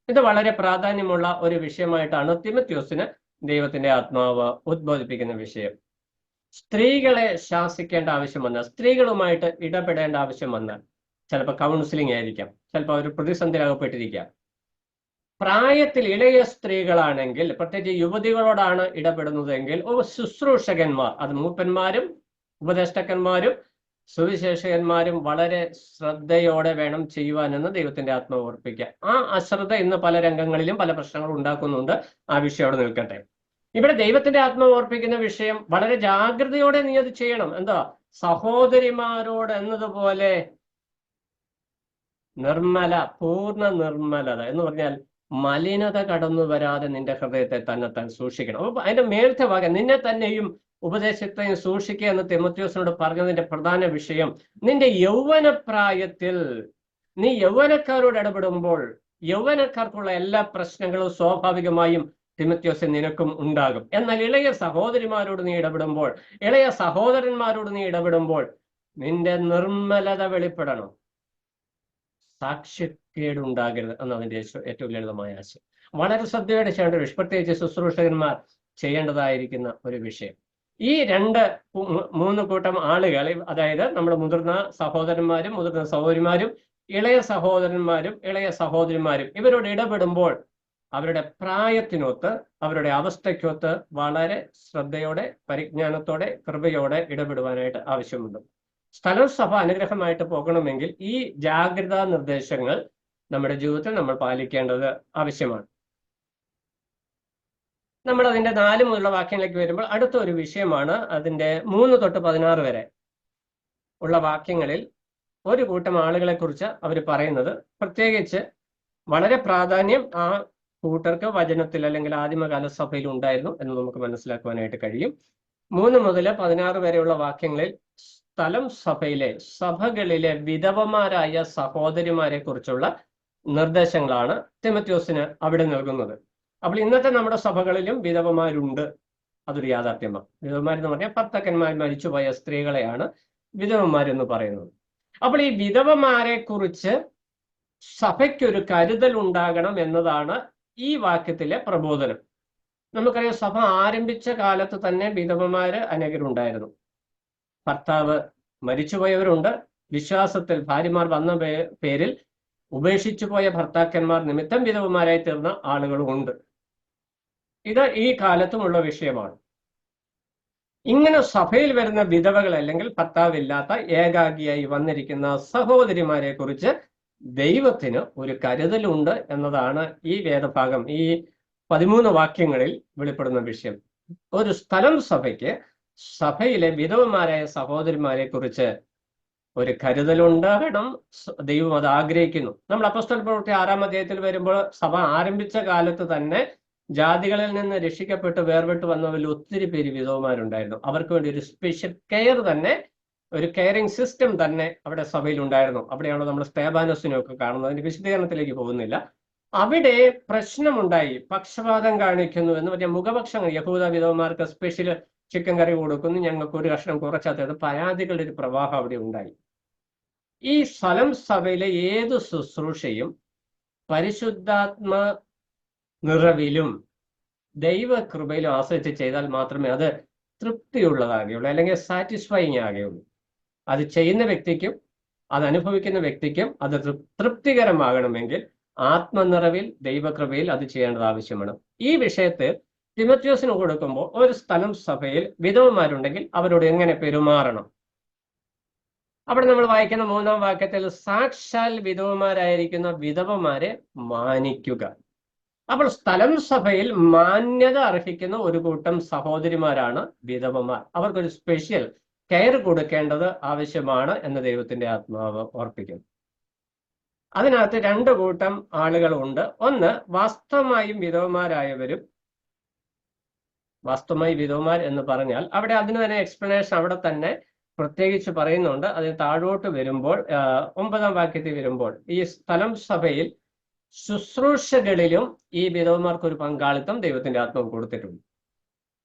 ഇത് വളരെ പ്രാധാന്യമുള്ള ഒരു വിഷയമായിട്ടാണ് തിമോഥെയോസിന് ദൈവത്തിന്റെ ആത്മാവ് ഉദ്ബോധിപ്പിക്കുന്ന വിഷയം. സ്ത്രീകളെ ശാസിക്കേണ്ട ആവശ്യം വന്നാൽ, സ്ത്രീകളുമായിട്ട് ഇടപെടേണ്ട ആവശ്യം വന്നാൽ, ചിലപ്പോൾ കൗൺസിലിംഗ് ആയിരിക്കാം, ചിലപ്പോൾ അവർ പ്രതിസന്ധിയിലകപ്പെട്ടിരിക്കാം. പ്രായത്തിൽ ഇളയ സ്ത്രീകളാണെങ്കിൽ, പ്രത്യേകിച്ച് യുവതികളോടാണ് ഇടപെടുന്നതെങ്കിൽ ശുശ്രൂഷകന്മാർ, അത് മൂപ്പന്മാരും ഉപദേഷ്ടക്കന്മാരും സുവിശേഷകന്മാരും വളരെ ശ്രദ്ധയോടെ വേണം ചെയ്യുവാനെന്ന് ദൈവത്തിന്റെ ആത്മാവ് ഓർപ്പിക്കുക. ആ അശ്രദ്ധ ഇന്ന് പല രംഗങ്ങളിലും പല പ്രശ്നങ്ങളും ഉണ്ടാക്കുന്നുണ്ട്. ആ വിഷയം അവിടെ നിൽക്കട്ടെ. ഇവിടെ ദൈവത്തിന്റെ ആത്മാവ് ഓർപ്പിക്കുന്ന വിഷയം വളരെ ജാഗ്രതയോടെ നീ അത് ചെയ്യണം. എന്താ? സഹോദരിമാരോട് എന്നതുപോലെ നിർമ്മല, പൂർണ്ണ നിർമ്മലത എന്ന് പറഞ്ഞാൽ മലിനത കടന്നു വരാതെ നിന്റെ ഹൃദയത്തെ തന്നെത്താൻ സൂക്ഷിക്കണം. അപ്പൊ അതിന്റെ മേലത്തെ ഭാഗം നിന്നെ തന്നെയും ഉപദേശത്തെയും സൂക്ഷിക്കുക എന്ന് തിമോഥെയോസിനോട് പറഞ്ഞതിന്റെ പ്രധാന വിഷയം, നിന്റെ യൗവനപ്രായത്തിൽ നീ യൗവനക്കാരോട് ഇടപെടുമ്പോൾ യൗവനക്കാർക്കുള്ള എല്ലാ പ്രശ്നങ്ങളും സ്വാഭാവികമായും തിമോഥെയോസ് നിനക്കും ഉണ്ടാകും. എന്നാൽ ഇളയ സഹോദരിമാരോട് നീ ഇടപെടുമ്പോൾ, ഇളയ സഹോദരന്മാരോട് നീ ഇടപെടുമ്പോൾ നിന്റെ നിർമ്മലത വെളിപ്പെടണം. സാക്ഷ്യക്കേടുണ്ടാകരുത് എന്നതിന്റെ ഏറ്റവും ലളിതമായ ആശയം. വളരെ ശ്രദ്ധയോടെ ചെയ്യേണ്ട ഒരു വിഷയം, പ്രത്യേകിച്ച് ശുശ്രൂഷകന്മാർ ചെയ്യേണ്ടതായിരിക്കുന്ന ഒരു വിഷയം. ഈ 2-3 കൂട്ടം ആളുകൾ, അതായത് നമ്മുടെ മുതിർന്ന സഹോദരന്മാരും മുതിർന്ന സഹോദരിമാരും ഇളയ സഹോദരന്മാരും ഇളയ സഹോദരിമാരും ഇവരോട് ഇടപെടുമ്പോൾ അവരുടെ പ്രായത്തിനൊത്ത്, അവരുടെ അവസ്ഥയ്ക്കൊത്ത് വളരെ ശ്രദ്ധയോടെ, പരിജ്ഞാനത്തോടെ, കൃപയോടെ ഇടപെടുവാനായിട്ട് ആവശ്യമുണ്ട്. സ്ഥലം സഭ അനുഗ്രഹമായിട്ട് പോകണമെങ്കിൽ ഈ ജാഗ്രതാ നിർദ്ദേശങ്ങൾ നമ്മുടെ ജീവിതത്തിൽ നമ്മൾ പാലിക്കേണ്ടത് ആവശ്യമാണ്. നമ്മൾ അതിന്റെ 4 മുതലുള്ള വാക്യങ്ങളിലേക്ക് വരുമ്പോൾ അടുത്ത ഒരു വിഷയമാണ്. അതിന്റെ 3 തൊട്ട് 16 വരെ ഉള്ള വാക്യങ്ങളിൽ ഒരു കൂട്ടം ആളുകളെ കുറിച്ച് അവർ പറയുന്നത്, പ്രത്യേകിച്ച് വളരെ പ്രാധാന്യം ആ കൂട്ടർക്ക് വചനത്തിൽ അല്ലെങ്കിൽ ആദിമകാല സഭയിൽ ഉണ്ടായിരുന്നു എന്ന് നമുക്ക് മനസ്സിലാക്കുവാനായിട്ട് കഴിയും. 3 മുതൽ 16 വരെയുള്ള വാക്യങ്ങളിൽ സ്ഥലം സഭകളിലെ വിധവമാരായ സഹോദരിമാരെ കുറിച്ചുള്ള നിർദ്ദേശങ്ങളാണ് തിമോഥെയോസിന് അവിടെ നൽകുന്നത്. അപ്പോൾ ഇന്നത്തെ നമ്മുടെ സഭകളിലും വിധവമാരുണ്ട്, അതൊരു യാഥാർത്ഥ്യമാണ്. വിധവമാരെന്ന് പറഞ്ഞാൽ ഭർത്താക്കന്മാർ മരിച്ചുപോയ സ്ത്രീകളെയാണ് വിധവമാരെന്ന് പറയുന്നത്. അപ്പോൾ ഈ വിധവമാരെ കുറിച്ച് സഭയ്ക്കൊരു കരുതൽ ഉണ്ടാകണം എന്നതാണ് ഈ വാക്യത്തിലെ പ്രബോധനം. നമുക്കറിയാം, സഭ ആരംഭിച്ച കാലത്ത് തന്നെ വിധവമാര് അനേകരുണ്ടായിരുന്നു. ഭർത്താവ് മരിച്ചുപോയവരുണ്ട്. വിശ്വാസത്തിൽ ഭാര്യമാർ വന്ന പേരിൽ ഉപേക്ഷിച്ചു പോയ ഭർത്താക്കന്മാർ നിമിത്തം വിധവമാരായി തീർന്ന ആളുകളും ഉണ്ട്. ഇത് ഈ കാലത്തുമുള്ള വിഷയമാണ്. ഇങ്ങനെ സഭയിൽ വരുന്ന വിധവകൾ അല്ലെങ്കിൽ ഭർത്താവില്ലാത്ത ഏകാഗിയായി വന്നിരിക്കുന്ന സഹോദരിമാരെ കുറിച്ച് ദൈവത്തിന് ഒരു കരുതലുണ്ട് എന്നതാണ് ഈ വേദഭാഗം, ഈ 13 വാക്യങ്ങളിൽ വെളിപ്പെടുന്ന വിഷയം. ഒരു സ്ഥലം സഭയ്ക്ക് സഭയിലെ വിധവമാരായ സഹോദരിമാരെ കുറിച്ച് ഒരു കരുതലുണ്ടാകണം. ദൈവം അത് ആഗ്രഹിക്കുന്നു. നമ്മൾ അപ്പോസ്തല പ്രവൃത്തി 6-ാം അധ്യായത്തിൽ വരുമ്പോൾ സഭ ആരംഭിച്ച കാലത്ത് തന്നെ ജാതികളിൽ നിന്ന് രക്ഷിക്കപ്പെട്ട് വേർപെട്ട് വന്നവരിൽ ഒത്തിരി പേര് വിധവമാരുണ്ടായിരുന്നു. അവർക്ക് വേണ്ടി ഒരു സ്പെഷ്യൽ കെയർ തന്നെ, ഒരു കെയറിങ് സിസ്റ്റം തന്നെ അവിടെ സഭയിൽ ഉണ്ടായിരുന്നു. അവിടെയാണ് നമ്മൾ സ്തേഫാനോസിനെയൊക്കെ കാണുന്നത്. അതിന്റെ വിശദീകരണത്തിലേക്ക് പോകുന്നില്ല. അവിടെ പ്രശ്നമുണ്ടായി. പക്ഷപാതം കാണിക്കുന്നു എന്ന് പറഞ്ഞാൽ മുഖപക്ഷങ്ങൾ, യഹൂദ വിധവമാർക്ക് സ്പെഷ്യൽ ചിക്കൻ കറി കൊടുക്കുന്നു, ഞങ്ങൾക്ക് ഒരു കഷ്ണം കുറച്ചാത്തത്, പരാതികളുടെ ഒരു പ്രവാഹം അവിടെ ഉണ്ടായി. ഈ സ്ഥലം സഭയിലെ ഏത് ശുശ്രൂഷയും പരിശുദ്ധാത്മ നിറവിലും ദൈവകൃപയിലും ആശ്രയിച്ച് ചെയ്താൽ മാത്രമേ അത് തൃപ്തിയുള്ളതാകുകയുള്ളൂ, അല്ലെങ്കിൽ സാറ്റിസ്ഫൈങ് ആകുകയുള്ളൂ. അത് ചെയ്യുന്ന വ്യക്തിക്കും അത് അനുഭവിക്കുന്ന വ്യക്തിക്കും അത് തൃപ്തികരമാകണമെങ്കിൽ ആത്മനിറവിൽ ദൈവകൃപയിൽ അത് ചെയ്യേണ്ടത് ആവശ്യമാണ്. ഈ വിഷയത്തിൽ തിമോഥെയോസിന് കൊടുക്കുമ്പോൾ ഒരു സ്ഥലം സഭയിൽ വിധവമാരുണ്ടെങ്കിൽ അവരോട് എങ്ങനെ പെരുമാറണം, അവിടെ നമ്മൾ വായിക്കുന്ന 3-ാം വാക്യത്തിൽ സാക്ഷാൽ വിധവമാരായിരിക്കുന്ന വിധവമാരെ മാനിക്കുക. അപ്പോൾ സ്ഥലം സഭയിൽ മാന്യത അർഹിക്കുന്ന ഒരു കൂട്ടം സഹോദരിമാരാണ് വിധവമാർ. അവർക്കൊരു സ്പെഷ്യൽ കെയർ കൊടുക്കേണ്ടത് ആവശ്യമാണ് എന്ന് ദൈവത്തിന്റെ ആത്മാവ് ഓർപ്പിക്കുന്നു. അതിനകത്ത് 2 കൂട്ടം ആളുകളുണ്ട്. ഒന്ന്, വാസ്തവമായും വിധവമാരായവരും. വാസ്തവമായി വിധവമാർ എന്ന് പറഞ്ഞാൽ അവിടെ അതിന് തന്നെ എക്സ്പ്ലനേഷൻ അവിടെ തന്നെ പ്രത്യേകിച്ച് പറയുന്നുണ്ട്. അതിന് താഴോട്ട് വരുമ്പോൾ 9-ാം വാക്യത്തിൽ വരുമ്പോൾ ഈ സ്ഥലം സഭയിൽ ശുശ്രൂഷകളിലും ഈ വിധവമാർക്ക് ഒരു പങ്കാളിത്തം ദൈവത്തിന്റെ ആത്മാവ് കൊടുത്തിട്ടുണ്ട്.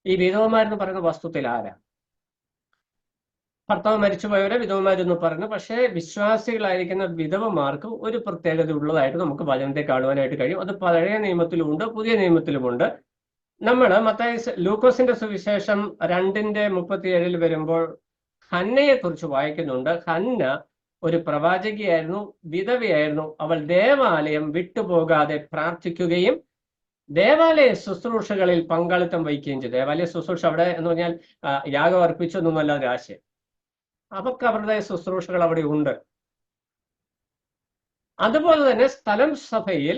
ഈ വിധവമാരെന്ന് പറയുന്ന വസ്തുത്തിൽ ആരാ? ഭർത്താവ് മരിച്ചുപോയവരെ വിധവമാരെന്ന് പറഞ്ഞു. പക്ഷേ വിശ്വാസികളായിരിക്കുന്ന വിധവമാർക്ക് ഒരു പ്രത്യേകത ഉള്ളതായിട്ട് നമുക്ക് വചനത്തെ കാണുവാനായിട്ട് കഴിയും. അത് പഴയ നിയമത്തിലുമുണ്ട്, പുതിയ നിയമത്തിലുമുണ്ട്. നമ്മൾ ലൂക്കോസിന്റെ സുവിശേഷം 2:37 വരുമ്പോൾ ഹന്നയെ കുറിച്ച് വായിക്കുന്നുണ്ട്. ഹന്ന ഒരു പ്രവാചകിയായിരുന്നു, വിധവയായിരുന്നു. അവൾ ദേവാലയം വിട്ടുപോകാതെ പ്രാർത്ഥിക്കുകയും ദേവാലയ ശുശ്രൂഷകളിൽ പങ്കാളിത്തം വഹിക്കുകയും ചെയ്തു. ദേവാലയ ശുശ്രൂഷ അവിടെ എന്ന് പറഞ്ഞാൽ യാഗം അർപ്പിച്ചൊന്നുമല്ല ഒരു ആശയം. അവർക്ക് അവരുടെ ശുശ്രൂഷകൾ അവിടെ ഉണ്ട്. അതുപോലെ തന്നെ സ്ഥലം സഭയിൽ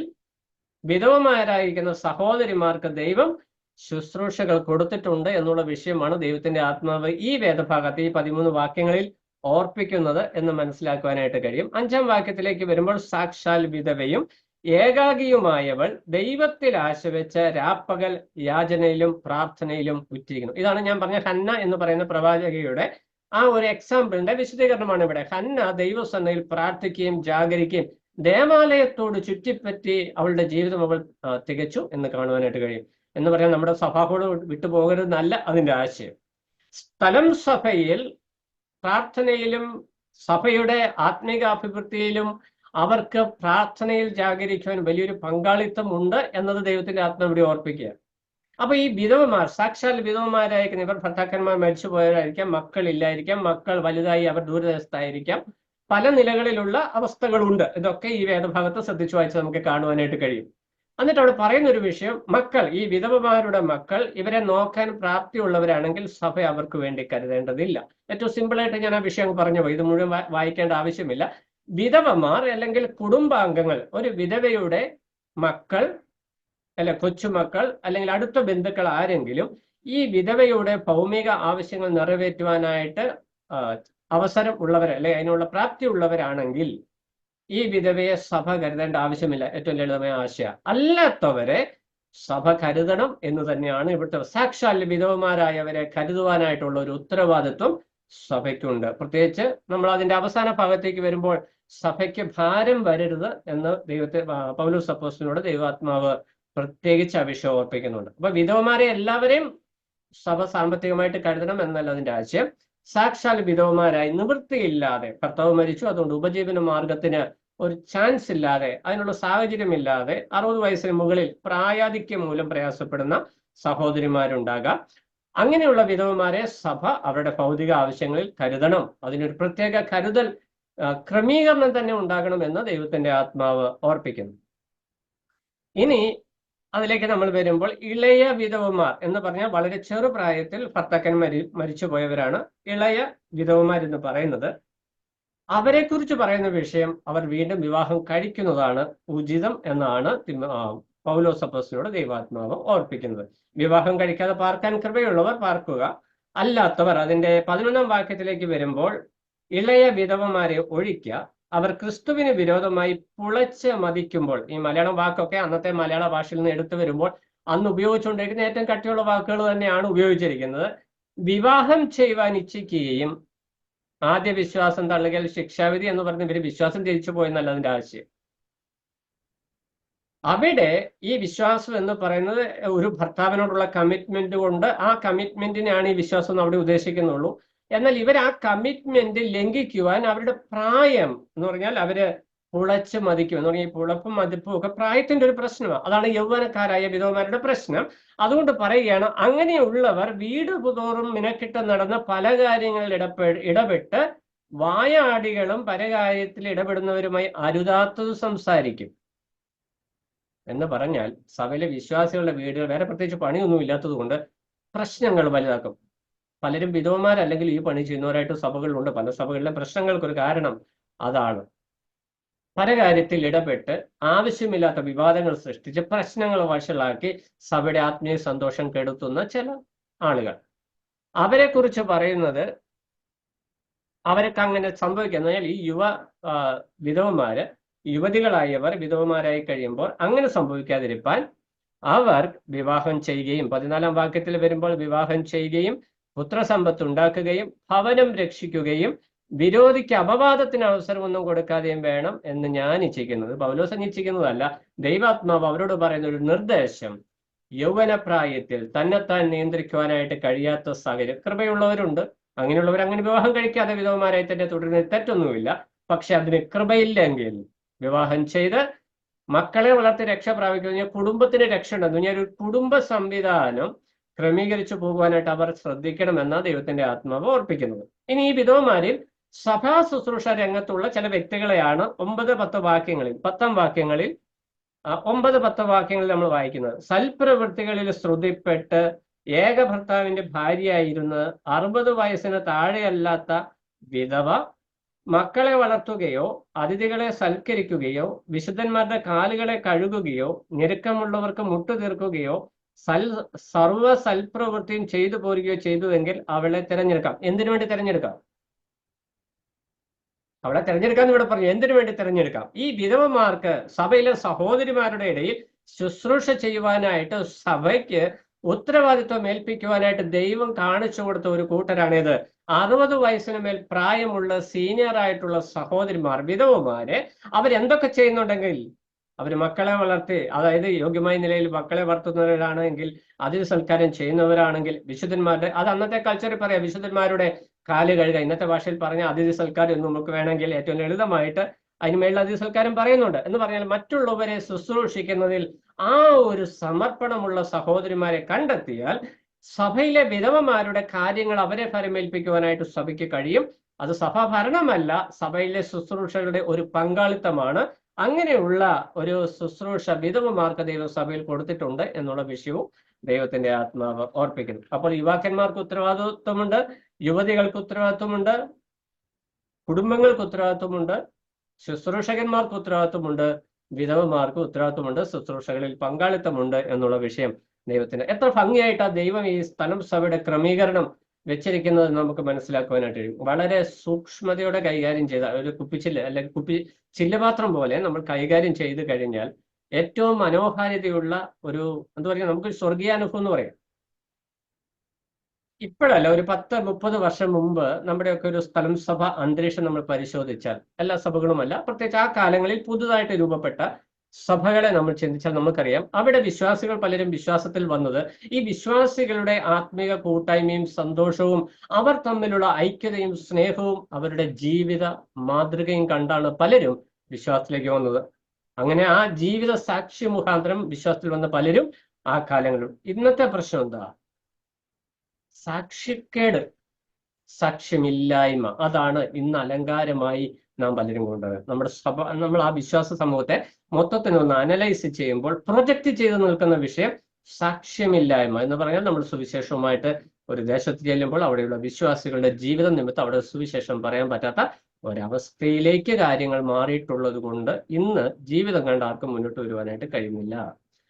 വിധവമാരായിരിക്കുന്ന സഹോദരിമാർക്ക് ദൈവം ശുശ്രൂഷകൾ കൊടുത്തിട്ടുണ്ട് എന്നുള്ള വിഷയമാണ് ദൈവത്തിന്റെ ആത്മാവ് ഈ വേദഭാഗത്ത് ഈ 13 വാക്യങ്ങളിൽ ഓർപ്പിക്കുന്നത് എന്ന് മനസ്സിലാക്കുവാനായിട്ട് കഴിയും. 5-ാം വാക്യത്തിലേക്ക് വരുമ്പോൾ സാക്ഷാൽ വിധവയും ഏകാഗിയുമായവൾ ദൈവത്തിൽ ആശ്രയിച്ച് രാപ്പകൽ യാചനയിലും പ്രാർത്ഥനയിലും ഉറ്റിരിക്കുന്നു. ഇതാണ് ഞാൻ പറഞ്ഞ ഹന്ന എന്ന് പറയുന്ന പ്രവാചകയുടെ ആ ഒരു എക്സാമ്പിളിന്റെ വിശദീകരണമാണ് ഇവിടെ. ഹന്ന ദൈവസന്നയിൽ പ്രാർത്ഥിക്കുകയും ജാഗരിക്കുകയും ദേവാലയത്തോട് ചുറ്റിപ്പറ്റി അവളുടെ ജീവിതം അവൾ തികച്ചു എന്ന് കാണുവാനായിട്ട് കഴിയും. എന്ന് പറയാൻ നമ്മുടെ സഭാഹോട് വിട്ടുപോകരുതെന്നല്ല അതിന്റെ ആശയം. സ്ഥലം സഭയിൽ പ്രാർത്ഥനയിലും സഭയുടെ ആത്മീക അഭിവൃദ്ധിയിലും അവർക്ക് പ്രാർത്ഥനയിൽ ജാഗരിക്കുവാൻ വലിയൊരു പങ്കാളിത്തം ഉണ്ട് എന്നത് ദൈവത്തിന്റെ ആത്മാവിടെ ഓർപ്പിക്കുക. അപ്പൊ ഈ വിധവമാർ, സാക്ഷാൽ വിധവമാരായിരിക്കുന്ന ഇവർ ഭർത്താക്കന്മാർ മരിച്ചു പോയവരായിരിക്കാം, മക്കളില്ലായിരിക്കാം, മക്കൾ വലുതായി അവർ ദൂരദേശത്തായിരിക്കാം, പല നിലകളിലുള്ള അവസ്ഥകളുണ്ട്. ഇതൊക്കെ ഈ വേദഭാഗത്ത് ശ്രദ്ധിച്ചു വായിച്ച് നമുക്ക് കാണുവാനായിട്ട് കഴിയും. എന്നിട്ട് അവിടെ പറയുന്ന ഒരു വിഷയം, മക്കൾ, ഈ വിധവമാരുടെ മക്കൾ ഇവരെ നോക്കാൻ പ്രാപ്തിയുള്ളവരാണെങ്കിൽ സഭ അവർക്ക് വേണ്ടി കരുതേണ്ടതില്ല. ഏറ്റവും സിമ്പിളായിട്ട് ഞാൻ ആ വിഷയം പറഞ്ഞു പോയി, ഇത് മുഴുവൻ വായിക്കേണ്ട ആവശ്യമില്ല. വിധവമാർ അല്ലെങ്കിൽ കുടുംബാംഗങ്ങൾ, ഒരു വിധവയുടെ മക്കൾ അല്ലെ കൊച്ചുമക്കൾ അല്ലെങ്കിൽ അടുത്ത ബന്ധുക്കൾ ആരെങ്കിലും ഈ വിധവയുടെ ഭൗമിക ആവശ്യങ്ങൾ നിറവേറ്റുവാനായിട്ട് അവസരം ഉള്ളവർ അല്ലെങ്കിൽ അതിനുള്ള പ്രാപ്തി ഉള്ളവരാണെങ്കിൽ ഈ വിധവയെ സഭ കരുതേണ്ട ആവശ്യമില്ല. ഏറ്റവും ലളിതമായ ആശയ. അല്ലാത്തവരെ സഭ കരുതണം എന്ന് തന്നെയാണ് ഇവിടുത്തെ. സാക്ഷാൽ വിധവമാരായവരെ കരുതുവാനായിട്ടുള്ള ഒരു ഉത്തരവാദിത്വം സഭയ്ക്കുണ്ട്. പ്രത്യേകിച്ച് നമ്മൾ അതിന്റെ അവസാന ഭാഗത്തേക്ക് വരുമ്പോൾ സഭയ്ക്ക് ഭാരം വരരുത് എന്ന് പൗലോസ് അപ്പോസ്തലനോട് ദൈവാത്മാവ് പ്രത്യേകിച്ച് അഭിഷേകം ഓർപ്പിക്കുന്നുണ്ട്. അപ്പൊ വിധവമാരെ എല്ലാവരെയും സഭ സാമ്പത്തികമായിട്ട് കരുതണം എന്നല്ല അതിന്റെ ആശയം. സാക്ഷാൽ വിധവമാരായി നിവൃത്തിയില്ലാതെ ഭർത്താവ് മരിച്ചു, അതുകൊണ്ട് ഉപജീവന മാർഗത്തിന് ഒരു ചാൻസ് ഇല്ലാതെ, അതിനുള്ള സാഹചര്യമില്ലാതെ 60 വയസ്സിന് മുകളിൽ പ്രായാധിക്യം മൂലം പ്രയാസപ്പെടുന്ന സഹോദരിമാരുണ്ടാകാം. അങ്ങനെയുള്ള വിധവമാരെ സഭ അവരുടെ ഭൗതിക ആവശ്യങ്ങളിൽ കരുതണം. അതിനൊരു പ്രത്യേക കരുതൽ ക്രമീകരണം തന്നെ ഉണ്ടാകണമെന്ന് ദൈവത്തിന്റെ ആത്മാവ് ഓർപ്പിക്കുന്നു. ഇനി അതിലേക്ക് നമ്മൾ വരുമ്പോൾ ഇളയ വിധവമാർ എന്ന് പറഞ്ഞാൽ വളരെ ചെറുപ്രായത്തിൽ ഭർത്താക്കന്മാർ മരിച്ചു പോയവരാണ് ഇളയ വിധവമാർ എന്ന് പറയുന്നത്. അവരെക്കുറിച്ച് പറയുന്ന വിഷയം അവർ വീണ്ടും വിവാഹം കഴിക്കുന്നതാണ് ഉചിതം എന്നാണ് പൗലോസ് അപ്പോസ്തലനോട് ദൈവാത്മാവ് ഓർപ്പിക്കുന്നത്. വിവാഹം കഴിക്കാതെ പാർക്കാൻ കൃപയുള്ളവർ പാർക്കുക, അല്ലാത്തവർ, അതിന്റെ 11ാം വാക്യത്തിലേക്ക് വരുമ്പോൾ, ഇളയ വിധവമാരെ ഒഴിക്കുക, അവർ ക്രിസ്തുവിന് വിരോധമായി പുളച്ച് മതിക്കുമ്പോൾ. ഈ മലയാളം വാക്കൊക്കെ അന്നത്തെ മലയാള ഭാഷയിൽ നിന്ന് എടുത്തു വരുമ്പോൾ അന്ന് ഉപയോഗിച്ചുകൊണ്ടിരിക്കുന്ന ഏറ്റവും കട്ടിയുള്ള വാക്കുകൾ തന്നെയാണ് ഉപയോഗിച്ചിരിക്കുന്നത്. വിവാഹം ചെയ്യുവാൻ ഇച്ഛിക്കുകയും ആദ്യ വിശ്വാസം തള്ളുകൽ ശിക്ഷാവിധി എന്ന് പറഞ്ഞ് ഇവര് വിശ്വാസം തിരിച്ചു പോയെന്നല്ല അതിന്റെ ആശയം. അവിടെ ഈ വിശ്വാസം എന്ന് പറയുന്നത് ഒരു ഭർത്താവിനോടുള്ള കമ്മിറ്റ്മെന്റ് കൊണ്ട്, ആ കമ്മിറ്റ്മെന്റിനെയാണ് ഈ വിശ്വാസം അവിടെ ഉദ്ദേശിക്കുന്നുള്ളൂ. എന്നാൽ ഇവർ ആ കമ്മിറ്റ്മെന്റ് ലംഘിക്കുവാൻ അവരുടെ പ്രായം എന്ന് പറഞ്ഞാൽ അവര് പുളച്ച് മതിക്കും എന്ന് പറഞ്ഞാൽ ഈ പുളപ്പും മതിപ്പും ഒക്കെ പ്രായത്തിന്റെ ഒരു പ്രശ്നമാണ്. അതാണ് യൗവനക്കാരായ വിധവമാരുടെ പ്രശ്നം. അതുകൊണ്ട് പറയുകയാണ്, അങ്ങനെയുള്ളവർ വീട് തോറും മിനക്കിട്ട് നടന്ന പല കാര്യങ്ങളിൽ ഇടപെട്ട് വായാടികളും പല കാര്യത്തിൽ ഇടപെടുന്നവരുമായി അരുതാത്തത് സംസാരിക്കും. എന്ന് പറഞ്ഞാൽ സഭയിലെ വിശ്വാസികളുടെ വീടുകൾ വേറെ പ്രത്യേകിച്ച് പണിയൊന്നും ഇല്ലാത്തത് കൊണ്ട് പ്രശ്നങ്ങൾ വലുതാക്കും. പലരും വിധവമാരല്ലെങ്കിൽ ഈ പണി ചെയ്യുന്നവരായിട്ട് സഭകളിലുണ്ട്. പല സഭകളിലെ പ്രശ്നങ്ങൾക്കൊരു കാരണം അതാണ്. പല കാര്യത്തിൽ ഇടപെട്ട് ആവശ്യമില്ലാത്ത വിവാദങ്ങൾ സൃഷ്ടിച്ച് പ്രശ്നങ്ങൾ വഷളാക്കി സഭയുടെ ആത്മീയ സന്തോഷം കെടുത്തുന്ന ചില ആളുകൾ. അവരെ കുറിച്ച് പറയുന്നത്, അവരൊക്കെ അങ്ങനെ സംഭവിക്കുക. എന്നാൽ ഈ വിധവമാര്, യുവതികളായവർ വിധവമാരായി കഴിയുമ്പോൾ അങ്ങനെ സംഭവിക്കാതിരിക്കാൻ അവർ വിവാഹം ചെയ്യുകയും, 14ാം വാക്യത്തിൽ വരുമ്പോൾ വിവാഹം ചെയ്യുകയും പുത്രസമ്പത്ത് ഉണ്ടാക്കുകയും ഭവനം രക്ഷിക്കുകയും വിരോധിക്ക് അപവാദത്തിന് അവസരമൊന്നും കൊടുക്കാതെയും വേണം എന്ന് ഞാൻ ഇച്ഛിക്കുന്നത്. പൗലോസ് ഇച്ഛിക്കുന്നതല്ല, ദൈവാത്മാവ് അവരോട് പറയുന്ന ഒരു നിർദ്ദേശം. യൗവനപ്രായത്തിൽ തന്നെത്താൻ നിയന്ത്രിക്കുവാനായിട്ട് കഴിയാത്ത സാഹചര്യം, കൃപയുള്ളവരുണ്ട്, അങ്ങനെയുള്ളവർ അങ്ങനെ വിവാഹം കഴിക്കാതെ വിധവമാരായി തന്നെ തുടരുന്നതിൽ തെറ്റൊന്നുമില്ല. പക്ഷെ അതിന് കൃപയില്ലെങ്കിൽ വിവാഹം ചെയ്ത് മക്കളെ വളർത്തി രക്ഷ പ്രാപിക്കുന്ന കുടുംബത്തിന് രക്ഷ ഉണ്ടെന്ന് ഞാൻ ഒരു കുടുംബ സംവിധാനം ക്രമീകരിച്ചു പോകുവാനായിട്ട് അവർ ശ്രദ്ധിക്കണമെന്ന ദൈവത്തിന്റെ ആത്മാവ് ഓർപ്പിക്കുന്നത്. ഇനി ഈ വിധവമാരിൽ സഭാ ശുശ്രൂഷ രംഗത്തുള്ള ചില വ്യക്തികളെയാണ് 9-10 വാക്യങ്ങളിൽ 10 വാക്യങ്ങളിൽ 9-10 വാക്യങ്ങളിൽ നമ്മൾ വായിക്കുന്നത്. സൽപ്രവൃത്തികളിൽ ശ്രുതിപ്പെട്ട് ഏക ഭർത്താവിന്റെ ഭാര്യയായിരുന്ന് 60 വയസ്സിന് താഴെയല്ലാത്ത വിധവ, മക്കളെ വളർത്തുകയോ അതിഥികളെ സൽക്കരിക്കുകയോ വിശുദ്ധന്മാരുടെ കാലുകളെ കഴുകുകയോ ഞെരുക്കമുള്ളവർക്ക് മുട്ടു തീർക്കുകയോ സർവ സൽപ്രവൃത്തിയും ചെയ്തു പോരുകയോ ചെയ്തുവെങ്കിൽ അവളെ തിരഞ്ഞെടുക്കാം. എന്തിനു വേണ്ടി തിരഞ്ഞെടുക്കാം? അവളെ തിരഞ്ഞെടുക്കാന്ന് ഇവിടെ പറഞ്ഞു. എന്തിനു വേണ്ടി തിരഞ്ഞെടുക്കാം? ഈ വിധവമാർക്ക് സഭയിലെ സഹോദരിമാരുടെ ഇടയിൽ ശുശ്രൂഷ ചെയ്യുവാനായിട്ട് സഭയ്ക്ക് ഉത്തരവാദിത്വം ഏൽപ്പിക്കുവാനായിട്ട് ദൈവം കാണിച്ചു കൊടുത്ത ഒരു കൂട്ടരാണിത്. 60 വയസ്സിന് മേൽ പ്രായമുള്ള സീനിയർ ആയിട്ടുള്ള സഹോദരിമാർ, വിധവമാരെ അവരെന്തൊക്കെ ചെയ്യുന്നുണ്ടെങ്കിൽ, അവർ മക്കളെ വളർത്തി, അതായത് യോഗ്യമായ നിലയിൽ മക്കളെ വളർത്തുന്നവരാണെങ്കിൽ, അതിഥി സൽക്കാരം ചെയ്യുന്നവരാണെങ്കിൽ, വിശുദ്ധന്മാരുടെ, അത് അന്നത്തെ കൾച്ചറിൽ പറയാം, വിശുദ്ധന്മാരുടെ കാല് കഴുകുക. ഇന്നത്തെ ഭാഷയിൽ പറഞ്ഞ അതിഥി സൽക്കാരം എന്ന് നമുക്ക് വേണമെങ്കിൽ ഏറ്റവും ലളിതമായിട്ട് അതിനുമേലുള്ള അതിഥി സൽക്കാരം പറയുന്നുണ്ട്. എന്ന് പറഞ്ഞാൽ മറ്റുള്ളവരെ ശുശ്രൂഷിക്കുന്നതിൽ ആ ഒരു സമർപ്പണമുള്ള സഹോദരിമാരെ കണ്ടെത്തിയാൽ സഭയിലെ വിധവമാരുടെ കാര്യങ്ങൾ അവരെ ഫലമേൽപ്പിക്കുവാനായിട്ട് സഭയ്ക്ക് കഴിയും. അത് സഭാഭരണമല്ല, സഭയിലെ ശുശ്രൂഷകളുടെ ഒരു പങ്കാളിത്തമാണ്. അങ്ങനെയുള്ള ഒരു ശുശ്രൂഷ വിധവമാർക്ക് ദൈവം സഭയിൽ കൊടുത്തിട്ടുണ്ട് എന്നുള്ള വിഷയവും ദൈവത്തിന്റെ ആത്മാവ് ഓർപ്പിക്കുന്നു. അപ്പോൾ യുവാക്കന്മാർക്ക് ഉത്തരവാദിത്വമുണ്ട്, യുവതികൾക്ക് ഉത്തരവാദിത്വമുണ്ട്, കുടുംബങ്ങൾക്ക് ഉത്തരവാദിത്വമുണ്ട്, ശുശ്രൂഷകന്മാർക്ക് ഉത്തരവാദിത്വമുണ്ട്, വിധവമാർക്ക് ഉത്തരവാദിത്വമുണ്ട്, ശുശ്രൂഷകളിൽ പങ്കാളിത്തമുണ്ട് എന്നുള്ള വിഷയം ദൈവത്തിന് എത്ര ഭംഗിയായിട്ടാണ് ദൈവം ഈ സ്ഥലം സഭയുടെ ക്രമീകരണം വെച്ചിരിക്കുന്നത് നമുക്ക് മനസ്സിലാക്കുവാനായിട്ട് കഴിയും. വളരെ സൂക്ഷ്മതയോടെ കൈകാര്യം ചെയ്ത ഒരു കുപ്പിച്ചില്ല് അല്ലെങ്കിൽ ചില്ലുപാത്രം പോലെ നമ്മൾ കൈകാര്യം ചെയ്ത് കഴിഞ്ഞാൽ ഏറ്റവും മനോഹാരിതയുള്ള ഒരു എന്താ പറയുക, നമുക്ക് സ്വർഗീയാനുഭവം എന്ന് പറയാം. ഇപ്പോഴല്ല, ഒരു 10-30 വർഷം മുമ്പ് നമ്മുടെയൊക്കെ ഒരു സ്ഥലം സഭ അന്തരീക്ഷം നമ്മൾ പരിശോധിച്ചാൽ, എല്ലാ സഭകളുമല്ല, പ്രത്യേകിച്ച് ആ കാലങ്ങളിൽ പുതുതായിട്ട് രൂപപ്പെട്ട സഭകളെ നമ്മൾ ചിന്തിച്ചാൽ നമുക്കറിയാം, അവിടെ വിശ്വാസികൾ പലരും വിശ്വാസത്തിൽ വന്നത് ഈ വിശ്വാസികളുടെ ആത്മീക കൂട്ടായ്മയും സന്തോഷവും അവർ തമ്മിലുള്ള ഐക്യതയും സ്നേഹവും അവരുടെ ജീവിത മാതൃകയും കണ്ടാണ് പലരും വിശ്വാസത്തിലേക്ക് വന്നത്. അങ്ങനെ ആ ജീവിത സാക്ഷി മുഖാന്തരം വിശ്വാസത്തിൽ വന്ന പലരും ആ കാലങ്ങളിലും. ഇന്നത്തെ പ്രശ്നം എന്താ? സാക്ഷ്യക്കേട്, സാക്ഷ്യമില്ലായ്മ. അതാണ് ഇന്ന് അലങ്കാരമായി നാം പലരും കൊണ്ടുവരുന്നത്. നമ്മുടെ നമ്മൾ ആ വിശ്വാസ സമൂഹത്തെ മൊത്തത്തിനൊന്ന് അനലൈസ് ചെയ്യുമ്പോൾ പ്രൊജക്റ്റ് ചെയ്ത് നിൽക്കുന്ന വിഷയം സാക്ഷ്യമില്ലായ്മ എന്ന് പറഞ്ഞാൽ, നമ്മൾ സുവിശേഷവുമായിട്ട് ഒരു ദേശത്ത് ചെല്ലുമ്പോൾ അവിടെയുള്ള വിശ്വാസികളുടെ ജീവിത നിമിത്തം അവിടെ സുവിശേഷം പറയാൻ പറ്റാത്ത ഒരവസ്ഥയിലേക്ക് കാര്യങ്ങൾ മാറിയിട്ടുള്ളത് കൊണ്ട് ഇന്ന് ജീവിതം കണ്ട് ആർക്കും മുന്നോട്ട് വരുവാനായിട്ട് കഴിയുന്നില്ല.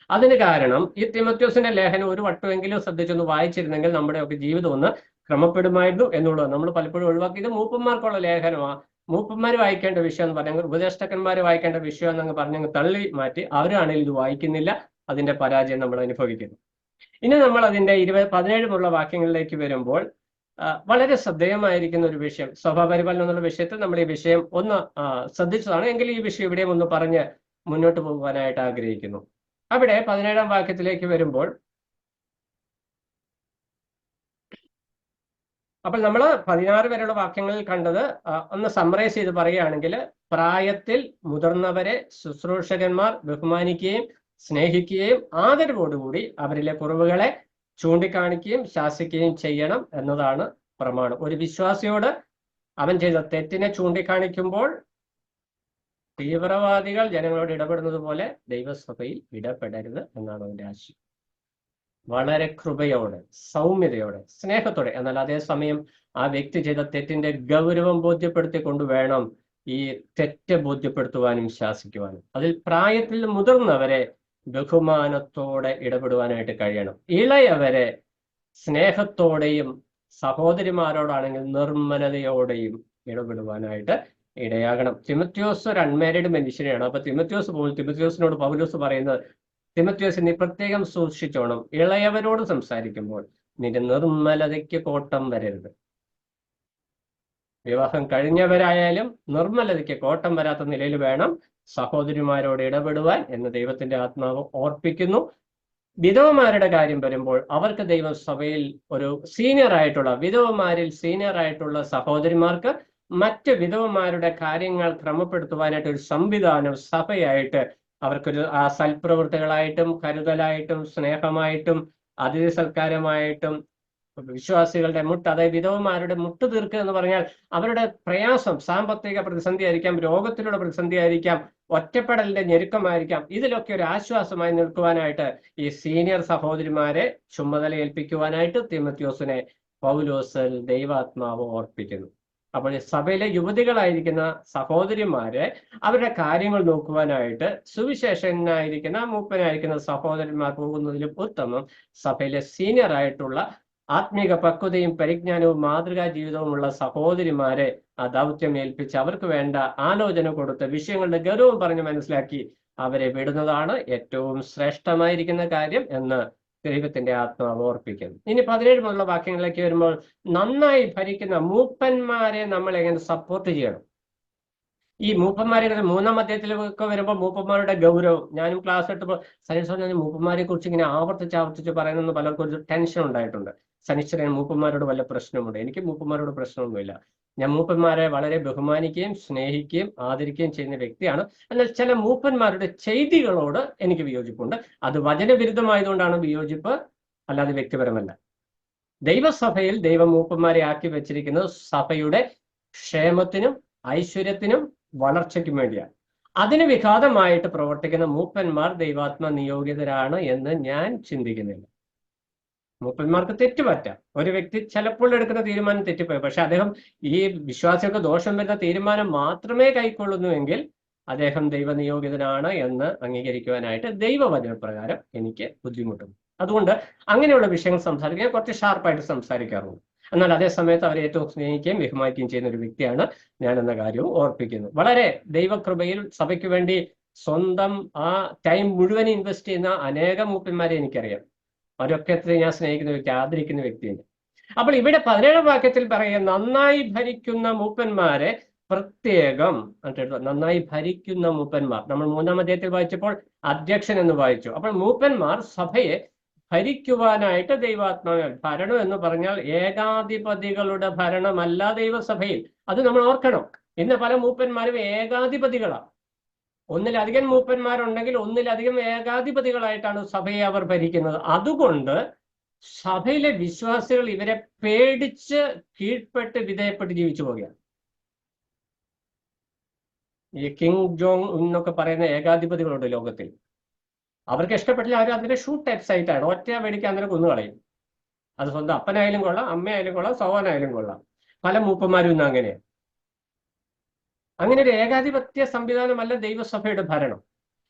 അതിന് കാരണം ഈ തിമോഥെയോസിന്റെ ലേഖനം ഒരു വട്ടമെങ്കിലും ശ്രദ്ധിച്ചൊന്ന് വായിച്ചിരുന്നെങ്കിൽ നമ്മുടെയൊക്കെ ജീവിതം ഒന്ന് ക്രമപ്പെടുമായിരുന്നു എന്നുള്ളത് നമ്മൾ പലപ്പോഴും ഒഴിവാക്കിയത്. മൂപ്പന്മാർക്കുള്ള ലേഖനമാണ്, മൂപ്പന്മാർ വായിക്കേണ്ട വിഷയം എന്ന് പറഞ്ഞെങ്കിൽ, ഉപദേഷ്ടാക്കന്മാർ വായിക്കേണ്ട വിഷയം എന്നങ്ങ് പറഞ്ഞങ്ങ് തള്ളി മാറ്റി അവരാണെങ്കിൽ ഇത് വായിക്കുന്നില്ല. അതിന്റെ പരാജയം നമ്മൾ അനുഭവിക്കുന്നു. ഇനി നമ്മൾ അതിന്റെ 17 വാക്യങ്ങളിലേക്ക് വരുമ്പോൾ വളരെ ശ്രദ്ധേയമായിരിക്കുന്ന ഒരു വിഷയം, സ്വഭാവപരിപാലനം എന്നുള്ള വിഷയത്തിൽ നമ്മൾ ഈ വിഷയം ഒന്ന് ശ്രദ്ധിച്ചതാണ്. എങ്കിൽ ഈ വിഷയം ഇവിടെയും ഒന്ന് പറഞ്ഞ് മുന്നോട്ട് പോകുവാനായിട്ട് ആഗ്രഹിക്കുന്നു. അവിടെ 17 വാക്യത്തിലേക്ക് വരുമ്പോൾ, അപ്പോൾ നമ്മൾ 16 വരെയുള്ള വാക്യങ്ങളിൽ കണ്ടത് ഒന്ന് സമ്മറൈസ് ചെയ്ത് പറയുകയാണെങ്കിൽ, പ്രായത്തിൽ മുതിർന്നവരെ ശുശ്രൂഷകന്മാർ ബഹുമാനിക്കുകയും സ്നേഹിക്കുകയും ആദരവോടുകൂടി അവരിലെ കുറവുകളെ ചൂണ്ടിക്കാണിക്കുകയും ശാസിക്കുകയും ചെയ്യണം എന്നതാണ് പ്രമാണം. ഒരു വിശ്വാസിയോട് അവൻ ചെയ്ത തെറ്റിനെ ചൂണ്ടിക്കാണിക്കുമ്പോൾ തീവ്രവാദികൾ ജനങ്ങളോട് ഇടപെടുന്നത് പോലെ ദൈവസഭയിൽ ഇടപെടരുത് എന്നാണ് അവന്റെ ആശയം. വളരെ കൃപയോടെ, സൗമ്യതയോടെ, സ്നേഹത്തോടെ, എന്നാൽ അതേസമയം ആ വ്യക്തി ചെയ്ത തെറ്റിന്റെ ഗൗരവം ബോധ്യപ്പെടുത്തിക്കൊണ്ട് വേണം ഈ തെറ്റ് ബോധ്യപ്പെടുത്തുവാനും ശാസിക്കുവാനും. അതിൽ പ്രായത്തിൽ മുതിർന്നവരെ ബഹുമാനത്തോടെ ഇടപെടുവാനായിട്ട് കഴിയണം. ഇളയവരെ സ്നേഹത്തോടെയും സഹോദരിമാരോടാണെങ്കിൽ നിർമ്മലതയോടെയും ഇടപെടുവാനായിട്ട് ഇടയാകണം. തിമോഥെയോസ് ഒരു അൺമാരീഡ് മനുഷ്യനെയാണ്. അപ്പൊ തിമോഥെയോസിനോട് പൗലോസ് പറയുന്നത്, തിമോഥെയോസ് നീ പ്രത്യേകം സൂക്ഷിച്ചോണം, ഇളയവരോട് സംസാരിക്കുമ്പോൾ നിന്റെ നിർമ്മലതയ്ക്ക് കോട്ടം വരരുത്. വിവാഹം കഴിഞ്ഞവരായാലും നിർമ്മലതയ്ക്ക് കോട്ടം വരാത്ത നിലയിൽ വേണം സഹോദരിമാരോട് ഇടപെടുവാൻ എന്ന് ദൈവത്തിന്റെ ആത്മാവ് ഓർപ്പിക്കുന്നു. വിധവമാരുടെ കാര്യം വരുമ്പോൾ അവർക്ക് ദൈവം സഭയിൽ ഒരു വിധവമാരിൽ സീനിയർ ആയിട്ടുള്ള സഹോദരിമാർക്ക് മറ്റ് വിധവമാരുടെ കാര്യങ്ങൾ ക്രമപ്പെടുത്തുവാനായിട്ട് ഒരു സംവിധാനം സഭയായിട്ട് അവർക്കൊരു സൽപ്രവൃത്തികളായിട്ടും കരുതലായിട്ടും സ്നേഹമായിട്ടും അതിഥി സൽക്കാരമായിട്ടും വിശ്വാസികളുടെ അതായത് വിധവമാരുടെ മുട്ട് തീർക്കുക എന്ന് പറഞ്ഞാൽ അവരുടെ പ്രയാസം, സാമ്പത്തിക പ്രതിസന്ധി ആയിരിക്കാം, രോഗത്തിലുള്ള പ്രതിസന്ധി ആയിരിക്കാം, ഒറ്റപ്പെടലിന്റെ ഞെരുക്കമായിരിക്കാം, ഇതിലൊക്കെ ഒരു ആശ്വാസമായി നിൽക്കുവാനായിട്ട് ഈ സീനിയർ സഹോദരിമാരെ ചുമതല ഏൽപ്പിക്കുവാനായിട്ട് തിമോഥെയോസിനെ പൗലോസ് ദൈവാത്മാവ് ഓർപ്പിക്കുന്നു. അപ്പോൾ സഭയിലെ യുവതികളായിരിക്കുന്ന സഹോദരിമാരെ അവരുടെ കാര്യങ്ങൾ നോക്കുവാനായിട്ട് സുവിശേഷനായിരിക്കുന്ന മൂപ്പനായിരിക്കുന്ന സഹോദരന്മാർ പോകുന്നതിലും ഉത്തമം സഭയിലെ സീനിയർ ആയിട്ടുള്ള ആത്മീക പക്വതയും പരിജ്ഞാനവും മാതൃകാ ജീവിതവുമുള്ള സഹോദരിമാരെ ആ ദൗത്യം ഏൽപ്പിച്ച് അവർക്ക് വേണ്ട ആലോചന കൊടുത്ത് വിഷയങ്ങളുടെ ഗൗരവം പറഞ്ഞ് മനസ്സിലാക്കി അവരെ വിടുന്നതാണ് ഏറ്റവും ശ്രേഷ്ഠമായിരിക്കുന്ന കാര്യം എന്ന് ദൈവത്തിന്റെ ആത്മാവ് ഓർപ്പിക്കുന്നു. ഇനി 17 മുതലുള്ള വാക്യങ്ങളിലേക്ക് വരുമ്പോൾ, നന്നായി ഭരിക്കുന്ന മൂപ്പന്മാരെ നമ്മൾ എങ്ങനെ സപ്പോർട്ട് ചെയ്യണം. ഈ മൂപ്പന്മാരെ 3-ാം അധ്യായത്തിലൊക്കെ വരുമ്പോൾ മൂപ്പന്മാരുടെ ഗൗരവം, ഞാനും ക്ലാസ് എടുത്തപ്പോൾ സനീശ്വരൻ മൂപ്പന്മാരെ കുറിച്ച് ഇങ്ങനെ ആവർത്തിച്ച് പറയുന്നത് പലർക്കും ഒരു ടെൻഷൻ ഉണ്ടായിട്ടുണ്ട്. സനീശ്വരൻ മൂപ്പന്മാരോട് വല്ല പ്രശ്നമുണ്ട്? എനിക്ക് മൂപ്പന്മാരോട് പ്രശ്നമൊന്നുമില്ല. ഞാൻ മൂപ്പന്മാരെ വളരെ ബഹുമാനിക്കുകയും സ്നേഹിക്കുകയും ആദരിക്കുകയും ചെയ്യുന്ന വ്യക്തിയാണ്. എന്നാൽ ചില മൂപ്പന്മാരുടെ ചെയ്തികളോട് എനിക്ക് വിയോജിപ്പുണ്ട്. അത് വചനവിരുദ്ധമായതുകൊണ്ടാണ് വിയോജിപ്പ്, അല്ലാതെ വ്യക്തിപരമല്ല. ദൈവസഭയിൽ ദൈവം മൂപ്പന്മാരെ ആക്കി വെച്ചിരിക്കുന്നത് സഭയുടെ ക്ഷേമത്തിനും ഐശ്വര്യത്തിനും വളർച്ചയ്ക്കും വേണ്ടിയാണ്. അതിന് വിഘാതമായിട്ട് പ്രവർത്തിക്കുന്ന മൂപ്പന്മാർ ദൈവാത്മ നിയോഗിതരാണ് എന്ന് ഞാൻ ചിന്തിക്കുന്നില്ല. മൂപ്പന്മാർക്ക് തെറ്റുപറ്റാം. ഒരു വ്യക്തി ചിലപ്പോൾ എടുക്കുന്ന തീരുമാനം തെറ്റിപ്പോയി, പക്ഷെ അദ്ദേഹം ഈ വിശ്വാസികൾക്ക് ദോഷം വരുന്ന തീരുമാനം മാത്രമേ കൈക്കൊള്ളുന്നുവെങ്കിൽ അദ്ദേഹം ദൈവനിയോഗിതനാണ് എന്ന് അംഗീകരിക്കുവാനായിട്ട് ദൈവവചനപ്രകാരം എനിക്ക് ബുദ്ധിമുട്ടുണ്ട്. അതുകൊണ്ട് അങ്ങനെയുള്ള വിഷയങ്ങൾ സംസാരിക്കാൻ കുറച്ച് ഷാർപ്പായിട്ട് സംസാരിക്കാറുണ്ട്. എന്നാൽ അതേ സമയത്ത് അവരെ ഏറ്റവും സ്നേഹിക്കുകയും ബഹുമാനിക്കുകയും ചെയ്യുന്ന ഒരു വ്യക്തിയാണ് ഞാൻ എന്ന കാര്യവും ഓർപ്പിക്കുന്നു. വളരെ ദൈവകൃപയിൽ സഭയ്ക്ക് വേണ്ടി സ്വന്തം ആ ടൈം മുഴുവൻ ഇൻവെസ്റ്റ് ചെയ്യുന്ന അനേകം മൂപ്പന്മാരെ എനിക്കറിയാം. അവരൊക്കെ ഞാൻ സ്നേഹിക്കുന്ന വ്യക്തി, ആദരിക്കുന്ന വ്യക്തിയാണ്. അപ്പോൾ ഇവിടെ 17 വാക്യത്തിൽ പറയുക, നന്നായി ഭരിക്കുന്ന മൂപ്പന്മാരെ പ്രത്യേകം, നന്നായി ഭരിക്കുന്ന മൂപ്പന്മാർ. നമ്മൾ 3-ാം അധ്യായത്തിൽ വായിച്ചപ്പോൾ അധ്യക്ഷൻ എന്ന് വായിച്ചു. അപ്പോൾ മൂപ്പന്മാർ സഭയെ ഭരിക്കുവാനായിട്ട് ദൈവാത്മാവിൽ, ഭരണം എന്ന് പറഞ്ഞാൽ ഏകാധിപതികളുടെ ഭരണമല്ല ദൈവസഭയിൽ. അത് നമ്മൾ ഓർക്കണം. ഇന്ന് പല മൂപ്പന്മാരും ഏകാധിപതികളാണ്. ഒന്നിലധികം മൂപ്പന്മാരുണ്ടെങ്കിൽ ഒന്നിലധികം ഏകാധിപതികളായിട്ടാണ് സഭയെ അവർ ഭരിക്കുന്നത്. അതുകൊണ്ട് സഭയിലെ വിശ്വാസികൾ ഇവരെ പേടിച്ച് കീഴ്പ്പെട്ട് വിധേയപ്പെട്ട് ജീവിച്ചു പോവുകയാണ്. ഈ കിങ് ജോങ് എന്നൊക്കെ പറയുന്ന ഏകാധിപതികളുണ്ട് ലോകത്തിൽ. അവർക്ക് ഇഷ്ടപ്പെട്ടില്ല, അവർ അതിന്റെ ഷൂട്ട് ടൈപ്സ് ആയിട്ടാണ് ഒറ്റ വെടിക്ക് അതിനെ കൊന്നുകളയും. അത് സ്വന്തം അപ്പനായാലും കൊള്ളാം, അമ്മയായാലും കൊള്ളാം, സഹോദരനായാലും കൊള്ളാം. പല മൂപ്പന്മാരും ഇന്ന് അങ്ങനെയാണ്. അങ്ങനെ ഒരു ഏകാധിപത്യ സംവിധാനമല്ല ദൈവസഭയുടെ ഭരണം.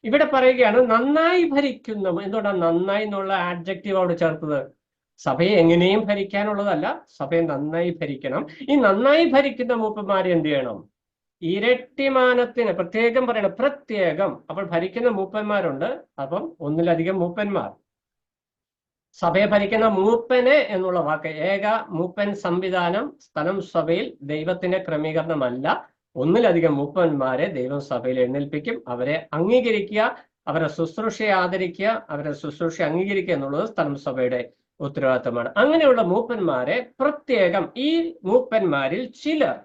ഇവിടെ പറയുകയാണ് നന്നായി ഭരിക്കുന്ന. എന്തുകൊണ്ടാണ് നന്നായി എന്നുള്ള ആഡ്ജക്റ്റീവ് അവിടെ ചേർത്തത്? സഭയെ എങ്ങനെയും ഭരിക്കാനുള്ളതല്ല, സഭയെ നന്നായി ഭരിക്കണം. ഈ നന്നായി ഭരിക്കുന്ന മൂപ്പന്മാരെ എന്ത് ചെയ്യണം? ഇരട്ടിമാനത്തിന് പ്രത്യേകം പറയണം, പ്രത്യേകം. അപ്പോൾ ഭരിക്കുന്ന മൂപ്പന്മാരുണ്ട്, അപ്പം ഒന്നിലധികം മൂപ്പന്മാർ. സഭയെ ഭരിക്കുന്ന മൂപ്പന് എന്നുള്ള വാക്ക്, ഏക മൂപ്പൻ സംവിധാനം സ്ഥലം സഭയിൽ ദൈവത്തിന്റെ ക്രമീകരണമല്ല. ഒന്നിലധികം മൂപ്പന്മാരെ ദൈവം സഭയിൽ എഴുന്നേൽപ്പിക്കും. അവരെ അംഗീകരിക്കുക, അവരെ ശുശ്രൂഷയെ ആദരിക്കുക, അവരെ ശുശ്രൂഷ അംഗീകരിക്കുക എന്നുള്ളത് സ്ഥലം സഭയുടെ ഉത്തരവാദിത്തമാണ്. അങ്ങനെയുള്ള മൂപ്പന്മാരെ പ്രത്യേകം, ഈ മൂപ്പന്മാരിൽ ചിലർ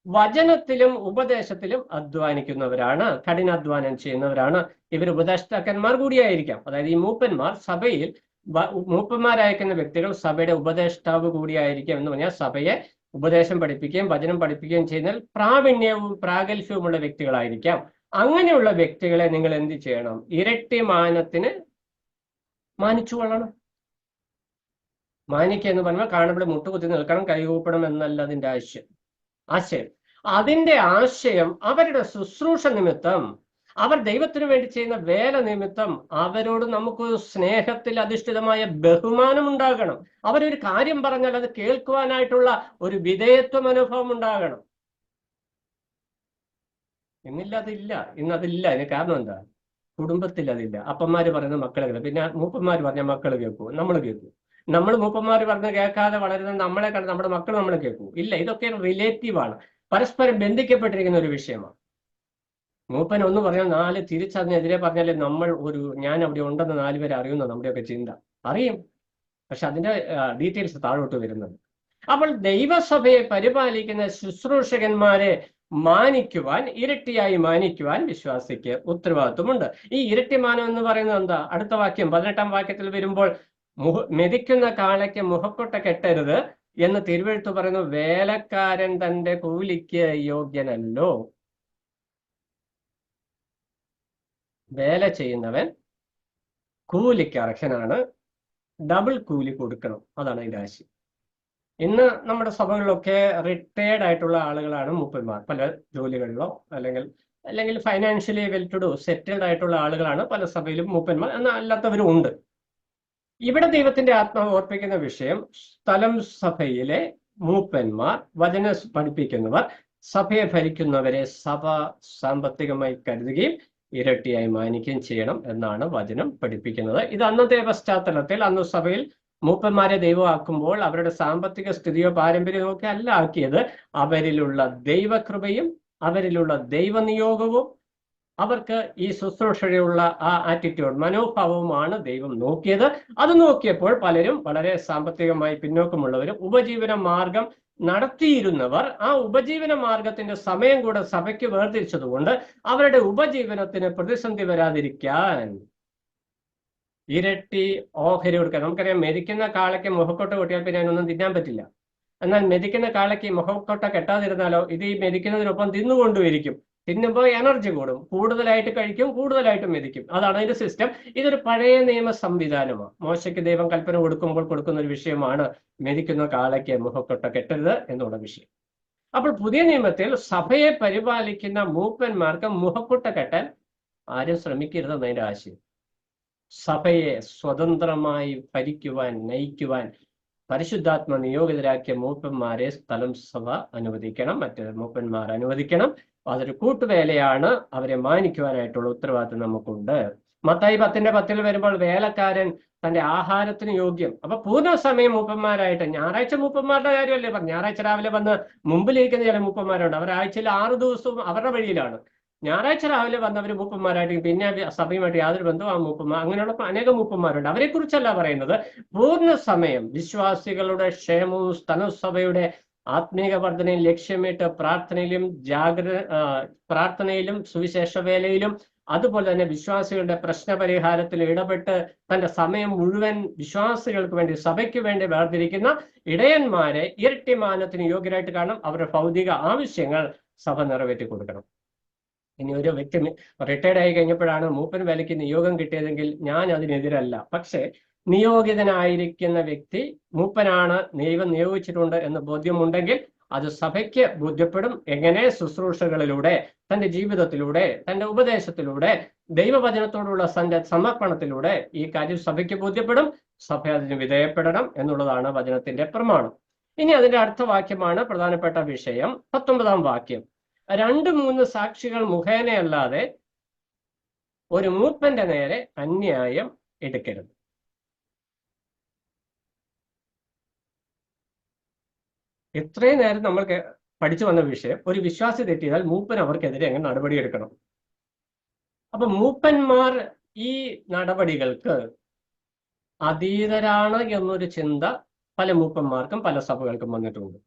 വചനത്തിലും ഉപദേശത്തിലും അധ്വാനിക്കുന്നവരാണ്, കഠിനാധ്വാനം ചെയ്യുന്നവരാണ്. ഇവർ ഉപദേഷ്ടാക്കന്മാർ കൂടിയായിരിക്കാം. അതായത് ഈ മൂപ്പന്മാർ സഭയിൽ മൂപ്പന്മാരയക്കുന്ന വ്യക്തികൾ സഭയുടെ ഉപദേഷ്ടാവ് കൂടിയായിരിക്കാം. എന്ന് പറഞ്ഞാൽ സഭയെ ഉപദേശം പഠിപ്പിക്കുകയും വചനം പഠിപ്പിക്കുകയും ചെയ്യുന്നതിൽ പ്രാവീണ്യവും പ്രാഗൽഭ്യവുമുള്ള വ്യക്തികളായിരിക്കാം. അങ്ങനെയുള്ള വ്യക്തികളെ നിങ്ങൾ എന്ത് ചെയ്യണം? ഇരട്ടി മാനത്തിന് മാനിച്ചു കൊള്ളണം. മാനിക്കുക എന്ന് പറഞ്ഞാൽ കാണുമ്പോൾ മുട്ടുകുത്തി നിൽക്കണം, കൈകൂപ്പണം എന്നല്ല അതിന്റെ ആശയം. അതിന്റെ ആശയം അവരുടെ ശുശ്രൂഷ നിമിത്തം, അവർ ദൈവത്തിന് വേണ്ടി ചെയ്യുന്ന വേല നിമിത്തം അവരോട് നമുക്ക് സ്നേഹത്തിൽ അധിഷ്ഠിതമായ ബഹുമാനം ഉണ്ടാകണം. അവരൊരു കാര്യം പറഞ്ഞാൽ അത് കേൾക്കുവാനായിട്ടുള്ള ഒരു വിധേയത്വ മനോഭാവം ഉണ്ടാകണം. ഇന്നില്ല, ഇന്നതില്ല. അതിന് കാരണം എന്താ? കുടുംബത്തിൽ അതില്ല. അപ്പന്മാര് പറയുന്ന മക്കളെ കേൾക്കും, പിന്നെ മൂപ്പന്മാര് പറഞ്ഞ മക്കൾ കേൾക്കൂ, നമ്മൾ കേൾക്കൂ. നമ്മൾ മൂപ്പന്മാര് പറഞ്ഞ് കേൾക്കാതെ വളരുന്നത് നമ്മളെ കണ്ട് നമ്മുടെ മക്കൾ നമ്മളെ കേൾക്കൂ. ഇല്ല, ഇതൊക്കെ റിലേറ്റീവാണ്, പരസ്പരം ബന്ധിക്കപ്പെട്ടിരിക്കുന്ന ഒരു വിഷയമാണ്. മൂപ്പൻ ഒന്ന് പറഞ്ഞാൽ 4 തിരിച്ചതിനെതിരെ പറഞ്ഞാൽ ഞാൻ അവിടെ ഉണ്ടെന്ന് 4 പേരെ അറിയുന്ന നമ്മുടെയൊക്കെ ചിന്ത അറിയും. പക്ഷെ അതിന്റെ ഡീറ്റെയിൽസ് താഴോട്ട് വരുന്നത്. അപ്പോൾ ദൈവസഭയെ പരിപാലിക്കുന്ന ശുശ്രൂഷകന്മാരെ മാനിക്കുവാൻ, ഇരട്ടിയായി മാനിക്കുവാൻ വിശ്വാസിക്ക് ഉത്തരവാദിത്വമുണ്ട്. ഈ ഇരട്ടിമാനം എന്ന് പറയുന്നത് എന്താ? അടുത്ത വാക്യം 18-ാം വാക്യത്തിൽ വരുമ്പോൾ, മെതിക്കുന്ന കാളയ്ക്ക് മുഖക്കൊട്ട കെട്ടരുത് എന്ന് തിരുവെഴുത്ത് പറയുന്നു. വേലക്കാരൻ തന്റെ കൂലിക്ക് യോഗ്യനല്ലോ. വേല ചെയ്യുന്നവൻ കൂലിക്ക് അർഹനാണ്, ഡബിൾ കൂലി കൊടുക്കണം. അതാണ് അതിന്റെ ആശയം. ഇന്ന് നമ്മുടെ സഭകളിലൊക്കെ റിട്ടയർഡ് ആയിട്ടുള്ള ആളുകളാണ് മൂപ്പന്മാർ. പല ജോലികളിലോ അല്ലെങ്കിൽ financially well to do settled ആയിട്ടുള്ള ആളുകളാണ് പല സഭയിലും മൂപ്പന്മാർ. എന്നാൽ അല്ലാത്തവരും ഉണ്ട്. ഇവിടെ ദൈവത്തിന്റെ ആത്മാവ് ഓർപ്പിക്കുന്ന വിഷയം, സ്ഥലം സഭയിലെ മൂപ്പന്മാർ, വചന പഠിപ്പിക്കുന്നവർ, സഭയെ ഭരിക്കുന്നവരെ സഭ സാമ്പത്തികമായി കരുതുകയും ഇരട്ടിയായി മാനിക്കുകയും ചെയ്യണം എന്നാണ് വചനം പഠിപ്പിക്കുന്നത്. ഇത് അന്നത്തെ പശ്ചാത്തലത്തിൽ, അന്ന് സഭയിൽ മൂപ്പന്മാരെ ദൈവമാക്കുമ്പോൾ അവരുടെ സാമ്പത്തിക സ്ഥിതിയോ പാരമ്പര്യമോ ഒക്കെ അല്ല ആക്കിയത്. അവരിലുള്ള ദൈവകൃപയും അവരിലുള്ള ദൈവനിയോഗവും അവർക്ക് ഈ ശുശ്രൂഷയുള്ള ആ ആറ്റിറ്റ്യൂഡ്, മനോഭാവവുമാണ് ദൈവം നോക്കിയത്. അത് നോക്കിയപ്പോൾ പലരും വളരെ സാമ്പത്തികമായി പിന്നോക്കമുള്ളവരും ഉപജീവന മാർഗം നടത്തിയിരുന്നവർ ആ ഉപജീവന മാർഗത്തിന്റെ സമയം കൂടെ സഭയ്ക്ക് വേർതിരിച്ചതുകൊണ്ട് അവരുടെ ഉപജീവനത്തിന് പ്രതിസന്ധി വരാതിരിക്കാൻ ഇരട്ടി ഓഹരി കൊടുക്കുക. നമുക്കറിയാം, മെതിക്കുന്ന കാളയ്ക്ക് മുഖക്കൊട്ട കൊട്ടിയാൽ പിന്നെ അതിനൊന്നും തിന്നാൻ പറ്റില്ല. എന്നാൽ മെതിക്കുന്ന കാളയ്ക്ക് മുഖക്കൊട്ട കെട്ടാതിരുന്നാലോ ഇത് ഈ മെതിക്കുന്നതിനൊപ്പം തിന്നുകൊണ്ടുമിരിക്കും. തിന്നുമ്പോൾ എനർജി കൂടും, കൂടുതലായിട്ട് കഴിക്കും, കൂടുതലായിട്ട് മെതിക്കും. അതാണ് അതിന്റെ സിസ്റ്റം. ഇതൊരു പഴയ നിയമ സംവിധാനമാണ്. മോശയ്ക്ക് ദൈവം കൽപ്പന കൊടുക്കുമ്പോൾ കൊടുക്കുന്ന ഒരു വിഷയമാണ് മെതിക്കുന്ന കാളയ്ക്ക് മുഖക്കൊട്ട കെട്ടരുത് എന്നുള്ള വിഷയം. അപ്പോൾ പുതിയ നിയമത്തിൽ സഭയെ പരിപാലിക്കുന്ന മൂപ്പന്മാർക്ക് മുഖക്കൊട്ട കെട്ടാൻ ആരും ശ്രമിക്കരുതെന്ന് അതിന്റെ ആശയം. സഭയെ സ്വതന്ത്രമായി ഭരിക്കുവാൻ, നയിക്കുവാൻ പരിശുദ്ധാത്മ നിയോഗിതരാക്കിയ മൂപ്പന്മാരെ സ്ഥലം സഭ അനുവദിക്കണം, മറ്റ് മൂപ്പന്മാർ അനുവദിക്കണം. അതൊരു കൂട്ടുവേലയാണ്. അവരെ മാനിക്കുവാനായിട്ടുള്ള ഉത്തരവാദിത്വം നമുക്കുണ്ട്. മത്തായി 10:10 വരുമ്പോൾ വേലക്കാരൻ തന്റെ ആഹാരത്തിന് യോഗ്യം. അപ്പൊ പൂർണ്ണസമയം മൂപ്പന്മാരായിട്ട്, ഞായറാഴ്ച മൂപ്പന്മാരുടെ കാര്യമല്ലേ പറഞ്ഞു. ഞായറാഴ്ച രാവിലെ വന്ന് മുമ്പിലിരിക്കുന്ന ചില മൂപ്പന്മാരുണ്ട്, അവർ ആഴ്ചയിൽ 6 ദിവസവും അവരുടെ വഴിയിലാണ്. ഞായറാഴ്ച രാവിലെ വന്നവർ മൂപ്പന്മാരായിട്ട് പിന്നെ സഭയുമായിട്ട് യാതൊരു ബന്ധവും ആ മൂപ്പന്മാർ, അങ്ങനെയുള്ള അനേകം മൂപ്പന്മാരുണ്ട്. അവരെ കുറിച്ചല്ല പറയുന്നത്. പൂർണ്ണ സമയം വിശ്വാസികളുടെ ക്ഷേമവും സ്ഥലസഭയുടെ ആത്മീക വർധനയും ലക്ഷ്യമിട്ട് പ്രാർത്ഥനയിലും സുവിശേഷ വേലയിലും അതുപോലെ തന്നെ വിശ്വാസികളുടെ പ്രശ്നപരിഹാരത്തിൽ ഇടപെട്ട് തന്റെ സമയം മുഴുവൻ വിശ്വാസികൾക്ക് വേണ്ടി, സഭയ്ക്ക് വേണ്ടി വേർതിരിക്കുന്ന ഇടയന്മാരെ ഇരട്ടിമാനത്തിന് യോഗ്യരായിട്ട് കാണണം. അവരുടെ ഭൗതിക ആവശ്യങ്ങൾ സഭ നിറവേറ്റി കൊടുക്കണം. ഇനി ഒരു വ്യക്തി റിട്ടയർഡ് ആയി കഴിഞ്ഞപ്പോഴാണ് മൂപ്പൻ വിലയ്ക്ക് നിയോഗം കിട്ടിയതെങ്കിൽ ഞാൻ അതിനെതിരല്ല. പക്ഷെ നിയോഗിതനായിരിക്കുന്ന വ്യക്തി മൂപ്പനാണ്, ദൈവം നിയോഗിച്ചിട്ടുണ്ട് എന്ന് ബോധ്യമുണ്ടെങ്കിൽ അത് സഭയ്ക്ക് ബോധ്യപ്പെടും. എങ്ങനെ? ശുശ്രൂഷകളിലൂടെ, തന്റെ ജീവിതത്തിലൂടെ, തന്റെ ഉപദേശത്തിലൂടെ, ദൈവവചനത്തോടുള്ള തന്റെ സമർപ്പണത്തിലൂടെ ഈ കാര്യം സഭയ്ക്ക് ബോധ്യപ്പെടും. സഭ അതിന് വിധേയപ്പെടണം എന്നുള്ളതാണ് വചനത്തിന്റെ പ്രമാണം. ഇനി അതിന്റെ അർത്ഥവാക്യമാണ് പ്രധാനപ്പെട്ട വിഷയം. 19-ാം വാക്യം. 2-3 സാക്ഷികൾ മുഖേനയല്ലാതെ ഒരു മൂപ്പന്റെ നേരെ അന്യായം എടുക്കരുത്. ഇത്രയും നേരം നമ്മൾ പഠിച്ചു വന്ന വിഷയം, ഒരു വിശ്വാസി തെറ്റിയാൽ മൂപ്പൻ അവർക്കെതിരെ എങ്ങനെ നടപടിയെടുക്കണം. അപ്പൊ മൂപ്പന്മാർ ഈ നടപടികൾക്ക് അതീതരാണ് എന്നൊരു ചിന്ത പല മൂപ്പന്മാർക്കും പല സഭകൾക്കും വന്നിട്ടുണ്ട്.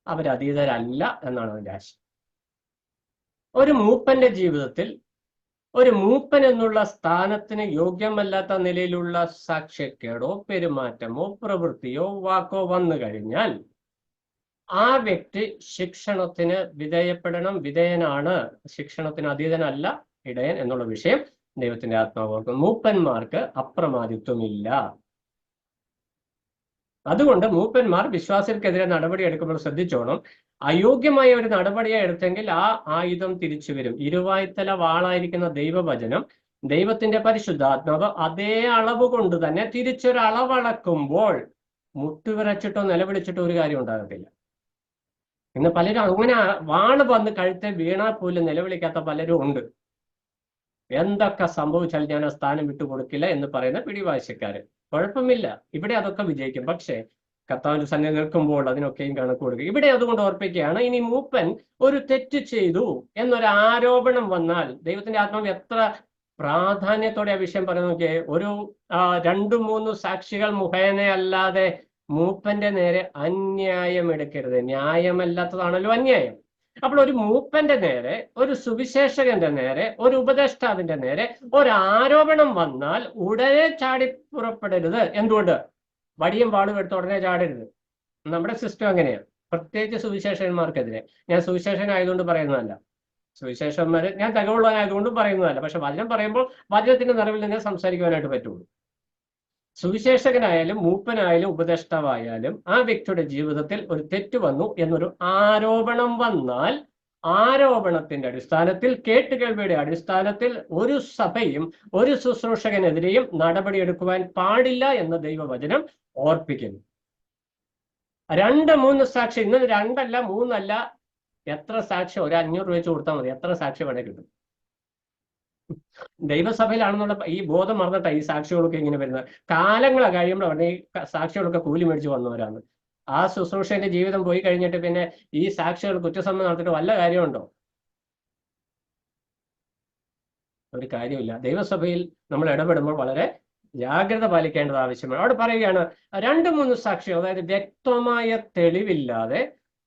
അവരതീതരല്ല എന്നാണ് അതിന്റെ ആശയം. ഒരു മൂപ്പന്റെ ജീവിതത്തിൽ ഒരു മൂപ്പൻ എന്നുള്ള സ്ഥാനത്തിന് യോഗ്യമല്ലാത്ത നിലയിലുള്ള സാക്ഷ്യക്കേടോ പെരുമാറ്റമോ പ്രവൃത്തിയോ വാക്കോ വന്നു കഴിഞ്ഞാൽ ആ വ്യക്തി ശിക്ഷണത്തിന് വിധേയപ്പെടണം. വിധേയനാണ്, ശിക്ഷണത്തിന് അതീതനല്ല ഇടയൻ എന്നുള്ള വിഷയം ദൈവത്തിന്റെ ആത്മാവ് ഓർക്കും. മൂപ്പന്മാർക്ക് അപ്രമാദിത്വമില്ല. അതുകൊണ്ട് മൂപ്പന്മാർ വിശ്വാസികൾക്കെതിരെ നടപടി എടുക്കുമ്പോൾ ശ്രദ്ധിച്ചോണം. അയോഗ്യമായ ഒരു നടപടിയെ എടുത്തെങ്കിൽ ആ ആയുധം തിരിച്ചു വരും. ഇരുവായ്ത്തല വാളായിരിക്കുന്ന ദൈവവചനം, ദൈവത്തിന്റെ പരിശുദ്ധാത്മാവ് അതേ അളവ് കൊണ്ട് തന്നെ തിരിച്ചൊരളവളക്കുമ്പോൾ മുട്ടുവിറച്ചിട്ടോ നിലവിളിച്ചിട്ടോ ഒരു കാര്യം ഉണ്ടാകത്തില്ല. ഇന്ന് പലരും അങ്ങനെ വാള് വന്ന് കഴുത്തെ വീണാൽ പോലും നിലവിളിക്കാത്ത പലരും ഉണ്ട്. എന്തൊക്കെ സംഭവിച്ചാൽ ഞാൻ ആ സ്ഥാനം വിട്ടുകൊടുക്കില്ല എന്ന് പറയുന്ന പിടിവാശക്കാര്. കുഴപ്പമില്ല, ഇവിടെ അതൊക്കെ വിജയിക്കും. പക്ഷേ കർത്താവിന്റെ സന്നിധി നിൽക്കുമ്പോൾ അതിനൊക്കെയും കണക്ക് കൊടുക്കുക. ഇവിടെ അതുകൊണ്ട് ഓർപ്പിക്കുകയാണ്, ഇനി മൂപ്പൻ ഒരു തെറ്റ് ചെയ്തു എന്നൊരു ആരോപണം വന്നാൽ ദൈവത്തിന്റെ ആത്മാവ് എത്ര പ്രാധാന്യത്തോടെ ആ വിഷയം പറഞ്ഞു നോക്കിയേ. ഒരു 2-3 സാക്ഷികൾ മുഖേനയല്ലാതെ മൂപ്പന്റെ നേരെ അന്യായം എടുക്കരുത്. ന്യായമല്ലാത്തതാണല്ലോ അന്യായം. അപ്പോൾ ഒരു മൂപ്പന്റെ നേരെ, ഒരു സുവിശേഷകന്റെ നേരെ, ഒരു ഉപദേഷ്ടാവിന്റെ നേരെ ഒരു ആരോപണം വന്നാൽ ഉടനെ ചാടി പുറപ്പെടരുത്. എന്തുകൊണ്ട്? വടിയും വാളും എടുത്ത് ഉടനെ ചാടരുത്. നമ്മുടെ സിസ്റ്റം അങ്ങനെയാണ്, പ്രത്യേകിച്ച് സുവിശേഷന്മാർക്കെതിരെ. ഞാൻ സുവിശേഷനായതുകൊണ്ട് പറയുന്നതല്ല, സുവിശേഷന്മാര് ഞാൻ തികവുള്ളവനായതുകൊണ്ടും പറയുന്നതല്ല. പക്ഷെ വചനം പറയുമ്പോൾ വചനത്തിന്റെ നിറവിൽ തന്നെ സംസാരിക്കുവാനായിട്ട് പറ്റുള്ളൂ. സുവിശേഷകനായാലും മൂപ്പനായാലും ഉപദേഷ്ടാവായാലും ആ വ്യക്തിയുടെ ജീവിതത്തിൽ ഒരു തെറ്റ് വന്നു എന്നൊരു ആരോപണം വന്നാൽ ആരോപണത്തിന്റെ അടിസ്ഥാനത്തിൽ, കേട്ടുകേൾവിയുടെ അടിസ്ഥാനത്തിൽ ഒരു സഭയും ഒരു ശുശ്രൂഷകനെതിരെയും നടപടിയെടുക്കുവാൻ പാടില്ല എന്ന് ദൈവവചനം ഓർപ്പിക്കുന്നു. 2-3 സാക്ഷി, ഇന്ന് 2 അല്ല 3 അല്ല, എത്ര സാക്ഷി? ഒരു 500 രൂപ വെച്ച് കൊടുത്താൽ മതി, എത്ര സാക്ഷി വേണേ കിട്ടും. ദൈവസഭയിലാണെന്നുള്ള ഈ ബോധം മറന്നിട്ടാ ഈ സാക്ഷികളൊക്കെ ഇങ്ങനെ വരുന്നത്. കാലങ്ങളെ കഴിയുമ്പോൾ ഈ സാക്ഷികളൊക്കെ കൂലി മേടിച്ച് വന്നവരാണ്. ആ ശുശ്രൂഷന്റെ ജീവിതം പോയി കഴിഞ്ഞിട്ട് പിന്നെ ഈ സാക്ഷികൾ കുറ്റസമ്മതം നടത്തിയിട്ട് വല്ല കാര്യമുണ്ടോ? ഒരു കാര്യമില്ല. ദൈവസഭയിൽ നമ്മൾ ഇടപെടുമ്പോൾ വളരെ ജാഗ്രത പാലിക്കേണ്ടത് ആവശ്യമാണ്. അവിടെ പറയുകയാണ്, 2-3 സാക്ഷികൾ, അതായത് വ്യക്തമായ തെളിവില്ലാതെ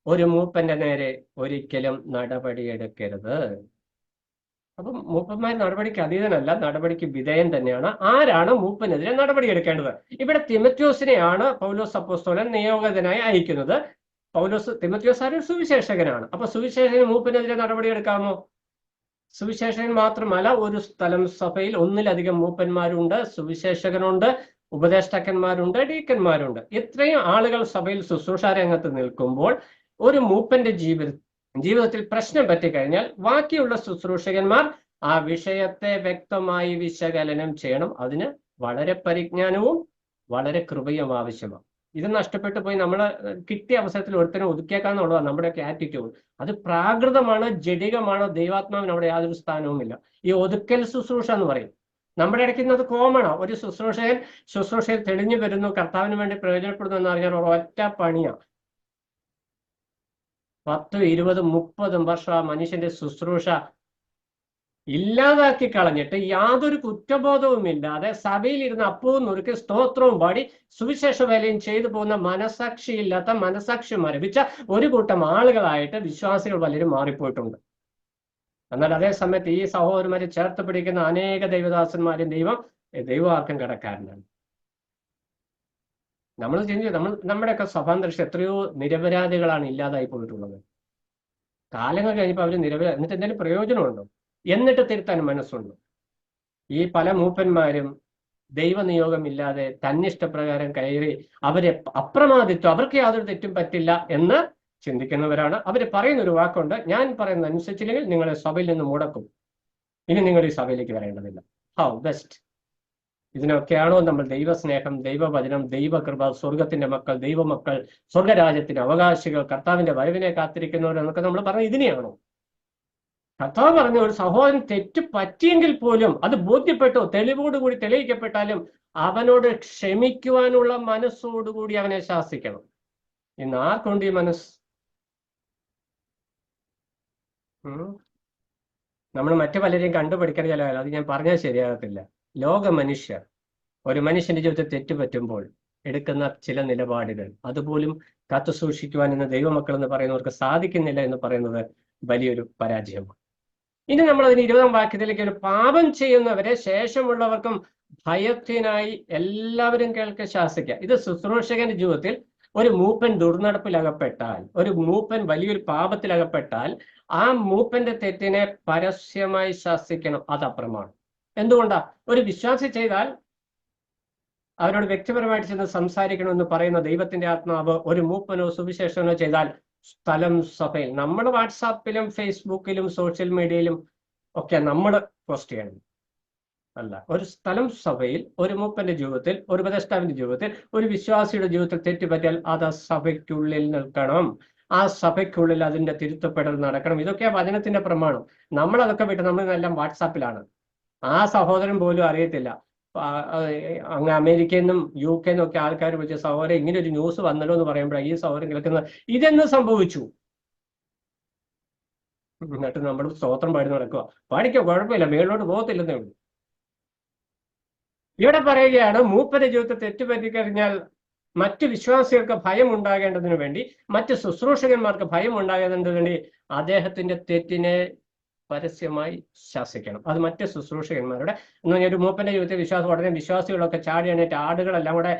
ഒരു മൂപ്പന്റെ നേരെ ഒരിക്കലും നടപടിയെടുക്കരുത്. അപ്പം മൂപ്പന്മാർ നടപടിക്ക് അതീതനല്ല, നടപടിക്ക് വിധേയൻ തന്നെയാണ്. ആരാണ് മൂപ്പനെതിരെ നടപടിയെടുക്കേണ്ടത്? ഇവിടെ തിമത്യോസിനെയാണ് പൗലോസ് അപ്പോസ്തലൻ നിയോഗിതനായി അയക്കുന്നത്. തിമത്യോസ് ആരും സുവിശേഷകനാണ്. അപ്പൊ സുവിശേഷകന് മൂപ്പനെതിരെ നടപടിയെടുക്കാമോ? സുവിശേഷകൻ മാത്രമല്ല, ഒരു സ്ഥലം സഭയിൽ ഒന്നിലധികം മൂപ്പന്മാരുണ്ട്, സുവിശേഷകനുണ്ട്, ഉപദേഷ്ടാക്കന്മാരുണ്ട്, ഡീക്കന്മാരുണ്ട്. ഇത്രയും ആളുകൾ സഭയിൽ ശുശ്രൂഷ രംഗത്ത് നിൽക്കുമ്പോൾ ഒരു മൂപ്പന്റെ ജീവിതത്തിൽ പ്രശ്നം പറ്റിക്കഴിഞ്ഞാൽ ബാക്കിയുള്ള ശുശ്രൂഷകന്മാർ ആ വിഷയത്തെ വ്യക്തമായി വിശകലനം ചെയ്യണം. അതിന് വളരെ പരിജ്ഞാനവും വളരെ കൃപയും ആവശ്യമാണ്. ഇത് നഷ്ടപ്പെട്ടു പോയി നമ്മൾ കിട്ടിയ അവസരത്തിൽ ഒരുത്തനെ ഒതുക്കിയേക്കാന്നുള്ളതാണ് നമ്മുടെയൊക്കെ ആറ്റിറ്റ്യൂഡ്. അത് പ്രാകൃതമാണ്, ജഡികമാണ്. ദൈവാത്മാവിന് അവിടെ യാതൊരു സ്ഥാനവുമില്ല. ഈ ഒതുക്കൽ ശുശ്രൂഷ എന്ന് പറയും. നമ്മുടെ ഇടയ്ക്ക് അത് കോമണാ. ഒരു ശുശ്രൂഷയിൽ തെളിഞ്ഞു വരുന്നു, കർത്താവിന് വേണ്ടി പ്രയോജനപ്പെടുന്നു എന്ന് അറിഞ്ഞാൽ ഒറ്റ പണിയാണ്. 10, 20, 30 വർഷം ആ മനുഷ്യന്റെ ശുശ്രൂഷ ഇല്ലാതാക്കി കളഞ്ഞിട്ട് യാതൊരു കുറ്റബോധവുമില്ലാതെ സഭയിലിരുന്ന് അപ്പവും നുറുക്കി സ്തോത്രവും പാടി സുവിശേഷ വേലയും ചെയ്തു പോകുന്ന മനസാക്ഷിയില്ലാത്ത, മനസാക്ഷി മരവിച്ച ഒരു കൂട്ടം ആളുകളായിട്ട് വിശ്വാസികൾ പലരും മാറിപ്പോയിട്ടുണ്ട്. എന്നാൽ അതേ സമയത്ത് ഈ സഹോദരന്മാരെ ചേർത്ത് പിടിക്കുന്ന അനേക ദൈവദാസന്മാരും ദൈവവാക്യം കടക്കാരനാണ്. നമ്മൾ നമ്മുടെയൊക്കെ സഭാന്തരീക്ഷം എത്രയോ നിരപരാധികളാണ് ഇല്ലാതായി പോയിട്ടുള്ളത്. കാലങ്ങൾ കഴിഞ്ഞപ്പോൾ അവർ നിരപരാധി, എന്നിട്ട് എന്തെങ്കിലും പ്രയോജനമുണ്ടോ? എന്നിട്ട് തിരുത്താൻ മനസ്സുണ്ടോ? ഈ പല മൂപ്പന്മാരും ദൈവനിയോഗമില്ലാതെ തന്നിഷ്ടപ്രകാരം കയറി അവരെ അപ്രമാദിത്വം, അവർക്ക് യാതൊരു തെറ്റും പറ്റില്ല എന്ന് ചിന്തിക്കുന്നവരാണ്. അവർ പറയുന്ന ഒരു വാക്കുണ്ട്, ഞാൻ പറയുന്നത് അനുസരിച്ചില്ലെങ്കിൽ നിങ്ങളെ സഭയിൽ നിന്ന് മുടക്കും, ഇനി നിങ്ങൾ ഈ സഭയിലേക്ക് വരേണ്ടതില്ല. How best. ഇതിനൊക്കെയാണോ നമ്മൾ ദൈവസ്നേഹം, ദൈവവചനം, ദൈവകൃപ, സ്വർഗത്തിന്റെ മക്കൾ, ദൈവമക്കൾ, സ്വർഗരാജ്യത്തിന്റെ അവകാശികൾ, കർത്താവിന്റെ വരവിനെ കാത്തിരിക്കുന്നവർ എന്നൊക്കെ നമ്മൾ പറഞ്ഞ ഇതിനെയാണോ? കർത്താവ് പറഞ്ഞ ഒരു സഹോദരൻ തെറ്റ് പറ്റിയെങ്കിൽ പോലും അത് ബോധ്യപ്പെട്ടോ തെളിവോടുകൂടി തെളിയിക്കപ്പെട്ടാലും അവനോട് ക്ഷമിക്കുവാനുള്ള മനസ്സോടുകൂടി അവനെ ശാസിക്കണം. ഇന്ന് ആർക്കുണ്ട് ഈ മനസ്സ്? നമ്മൾ മറ്റു പലരെയും കണ്ടുപിടിക്കാൻ ചില അത് ഞാൻ പറഞ്ഞാൽ ശരിയാകത്തില്ല. ലോക മനുഷ്യർ ഒരു മനുഷ്യന്റെ ജീവിതത്തിൽ തെറ്റുപറ്റുമ്പോൾ എടുക്കുന്ന ചില നിലപാടുകൾ അതുപോലും കാത്തു സൂക്ഷിക്കുവാൻ ഇന്ന് ദൈവമക്കൾ എന്ന് പറയുന്നവർക്ക് സാധിക്കുന്നില്ല എന്ന് പറയുന്നത് വലിയൊരു പരാജയമാണ്. ഇനി നമ്മൾ അതിന് 20-ാം വാക്യത്തിലേക്ക്, ഒരു പാപം ചെയ്യുന്നവരെ ശേഷമുള്ളവർക്കും ഭയത്തിനായി എല്ലാവരും കേൾക്കെ ശാസിക്കുക. ഇത് ശുശ്രൂഷകന്റെ ജീവിതത്തിൽ ഒരു മൂപ്പൻ ദുർനടപ്പിലകപ്പെട്ടാൽ, ഒരു മൂപ്പൻ വലിയൊരു പാപത്തിലകപ്പെട്ടാൽ ആ മൂപ്പന്റെ തെറ്റിനെ പരസ്യമായി ശാസിക്കണം. അത് അപ്രമാണം. എന്തുകൊണ്ടാ? ഒരു വിശ്വാസി ചെയ്താൽ അവരോട് വ്യക്തിപരമായിട്ട് ചെന്ന് സംസാരിക്കണമെന്ന് പറയുന്ന ദൈവത്തിന്റെ ആത്മാവ് ഒരു മൂപ്പനോ സുവിശേഷനോ ചെയ്താൽ സ്ഥലം സഭയിൽ, നമ്മൾ വാട്സാപ്പിലും ഫേസ്ബുക്കിലും സോഷ്യൽ മീഡിയയിലും ഒക്കെ നമ്മൾ പോസ്റ്റ് ചെയ്യണം. അല്ല, ഒരു സ്ഥലം സഭയിൽ ഒരു മൂപ്പന്റെ ജീവിതത്തിൽ, ഒരു ഉപദേഷ്ടാവിന്റെ ജീവിതത്തിൽ, ഒരു വിശ്വാസിയുടെ ജീവിതത്തിൽ തെറ്റുപറ്റിയാൽ അത് ആ സഭയ്ക്കുള്ളിൽ നിൽക്കണം. ആ സഭയ്ക്കുള്ളിൽ അതിന്റെ തിരുത്തപ്പെടൽ നടക്കണം. ഇതൊക്കെയാ വചനത്തിന്റെ പ്രമാണം. നമ്മൾ അതൊക്കെ വിട്ട് നമ്മളെല്ലാം വാട്സാപ്പിലാണ്. ആ സഹോദരൻ പോലും അറിയത്തില്ല. അങ്ങ് അമേരിക്കയിൽ നിന്നും UK നിന്നും ഒക്കെ ആൾക്കാർ വിളിച്ച സഹോദരൻ ഇങ്ങനെ ഒരു ന്യൂസ് വന്നല്ലോ എന്ന് പറയുമ്പോഴാണ് ഈ സഹോദരൻ കേൾക്കുന്നത് ഇതെന്ന് സംഭവിച്ചു. എന്നിട്ട് നമ്മൾ സ്തോത്രം പാടി നടക്കുക. പാടിക്കോ, കുഴപ്പമില്ല, മേളിലോട്ട് പോകത്തില്ലെന്നേ ഉള്ളൂ. ഇവിടെ പറയുകയാണ്, മൂപ്പന്റെ ജീവിതത്തിൽ തെറ്റുപറ്റിക്കഴിഞ്ഞാൽ മറ്റു വിശ്വാസികൾക്ക് ഭയം ഉണ്ടാകേണ്ടതിനു വേണ്ടി, മറ്റ് ശുശ്രൂഷകന്മാർക്ക് ഭയം ഉണ്ടാകേണ്ടതിനു വേണ്ടി അദ്ദേഹത്തിന്റെ തെറ്റിനെ പരസ്യമായി ശാസിക്കണം. അത് മറ്റ് ശുശ്രൂഷകന്മാരുടെ എന്ന് പറഞ്ഞാൽ ഒരു മൂപ്പന്റെ ജീവിതത്തിൽ വിശ്വാസം ഉടനെ വിശ്വാസികളൊക്കെ ചാടി എണീറ്റ് ആടുകളെല്ലാം കൂടെ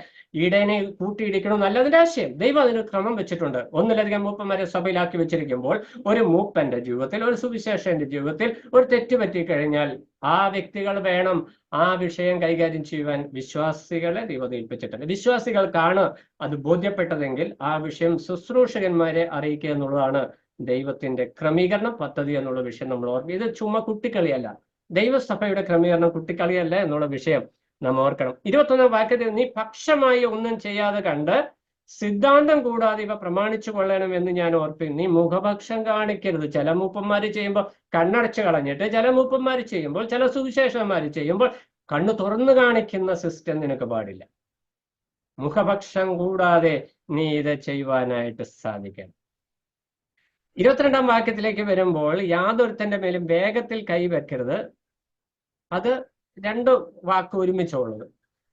ഈടേനെ കൂട്ടിയിടിക്കണം നല്ലതിന്റെ ആശയം. ദൈവം അതിന് ക്രമം വെച്ചിട്ടുണ്ട്. ഒന്നിലധികം മൂപ്പന്മാരെ സഭയിലാക്കി വെച്ചിരിക്കുമ്പോൾ ഒരു മൂപ്പന്റെ ജീവിതത്തിൽ, ഒരു സുവിശേഷന്റെ ജീവിതത്തിൽ ഒരു തെറ്റ് പറ്റിക്കഴിഞ്ഞാൽ ആ വ്യക്തികൾ വേണം ആ വിഷയം കൈകാര്യം ചെയ്യുവാൻ. വിശ്വാസികളെ ദൈവം ഏൽപ്പിച്ചിട്ടുണ്ട്. വിശ്വാസികൾക്കാണ് അത് ബോധ്യപ്പെട്ടതെങ്കിൽ ആ വിഷയം ശുശ്രൂഷകന്മാരെ അറിയിക്കുക എന്നുള്ളതാണ് ദൈവത്തിന്റെ ക്രമീകരണം, പദ്ധതി എന്നുള്ള വിഷയം നമ്മൾ ഓർക്കുക. ഇത് ചുമ്മാ കുട്ടിക്കളിയല്ല. ദൈവസഭയുടെ ക്രമീകരണം കുട്ടിക്കളിയല്ല എന്നുള്ള വിഷയം നാം ഓർക്കണം. 21-ാം വാക്യത്തിൽ, നീ പക്ഷമായി ഒന്നും ചെയ്യാതെ കണ്ട് സിദ്ധാന്തം കൂടാതെ ഇവ പ്രമാണിച്ചു കൊള്ളണം എന്ന് ഞാൻ ഓർപ്പിക്കും. നീ മുഖപക്ഷം കാണിക്കരുത്. ചില മൂപ്പന്മാര് ചെയ്യുമ്പോൾ കണ്ണടച്ച് കളഞ്ഞിട്ട്, ചില മൂപ്പന്മാര് ചെയ്യുമ്പോൾ, ചില സുവിശേഷന്മാര് ചെയ്യുമ്പോൾ കണ്ണു തുറന്നു കാണിക്കുന്ന സിസ്റ്റം നിനക്ക് പാടില്ല. മുഖപക്ഷം കൂടാതെ നീ ഇത് ചെയ്യുവാനായിട്ട് സാധിക്കണം. 22-ാം വാക്യത്തിലേക്ക് വരുമ്പോൾ, യാതൊരുത്തന്റെ മേലും വേഗത്തിൽ കൈവെക്കരുത്. അത് രണ്ട് വാക്ക് ഒരുമിച്ചുള്ളത്.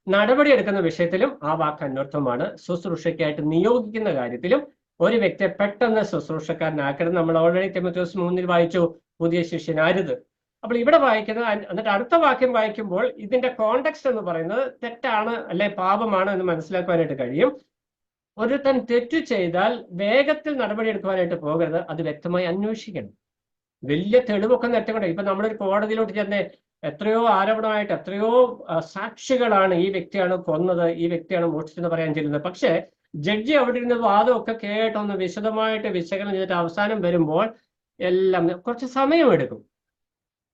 നടപടി എടുക്കുന്ന വിഷയത്തിലും ആ വാക്ക് അന്വർത്ഥമാണ്. ശുശ്രൂഷയ്ക്കായിട്ട് നിയോഗിക്കുന്ന കാര്യത്തിലും ഒരു വ്യക്തിയെ പെട്ടെന്ന് ശുശ്രൂഷക്കാരനാക്കരുത്. നമ്മൾ ഓൾറെഡി തിമോഥെയോസ് 3 വായിച്ചു, പുതിയ ശിഷ്യനാരുത്. അപ്പോൾ ഇവിടെ വായിക്കുന്നത്, എന്നിട്ട് അടുത്ത വാക്യം വായിക്കുമ്പോൾ ഇതിന്റെ കോണ്ടെക്സ്റ്റ് എന്ന് പറയുന്നത് തെറ്റാണ് അല്ലെ പാപമാണ് എന്ന് മനസ്സിലാക്കുവാനായിട്ട് കഴിയും. ഒരുത്തൻ തെറ്റു ചെയ്താൽ വേഗത്തിൽ നടപടിയെടുക്കുവാനായിട്ട് പോകരുത്. അത് വ്യക്തമായി അന്വേഷിക്കണം. വലിയ തെളിവൊക്കെ നെറ്റണം. ഇപ്പൊ നമ്മളൊരു കോടതിയിലോട്ട് ചെന്ന് എത്രയോ ആരോപണമായിട്ട് എത്രയോ സാക്ഷികളാണ് ഈ വ്യക്തിയാണ് കൊന്നത്, ഈ വ്യക്തിയാണ് മോഷ്ടിച്ചെന്ന് പറയാൻ ചെല്ലുന്നത്. പക്ഷെ ജഡ്ജി അവിടെ ഇരുന്ന് വാദമൊക്കെ കേട്ടൊന്ന് വിശദമായിട്ട് വിശകലനം ചെയ്തിട്ട് അവസാനം വരുമ്പോൾ എല്ലാം കുറച്ച് സമയമെടുക്കും.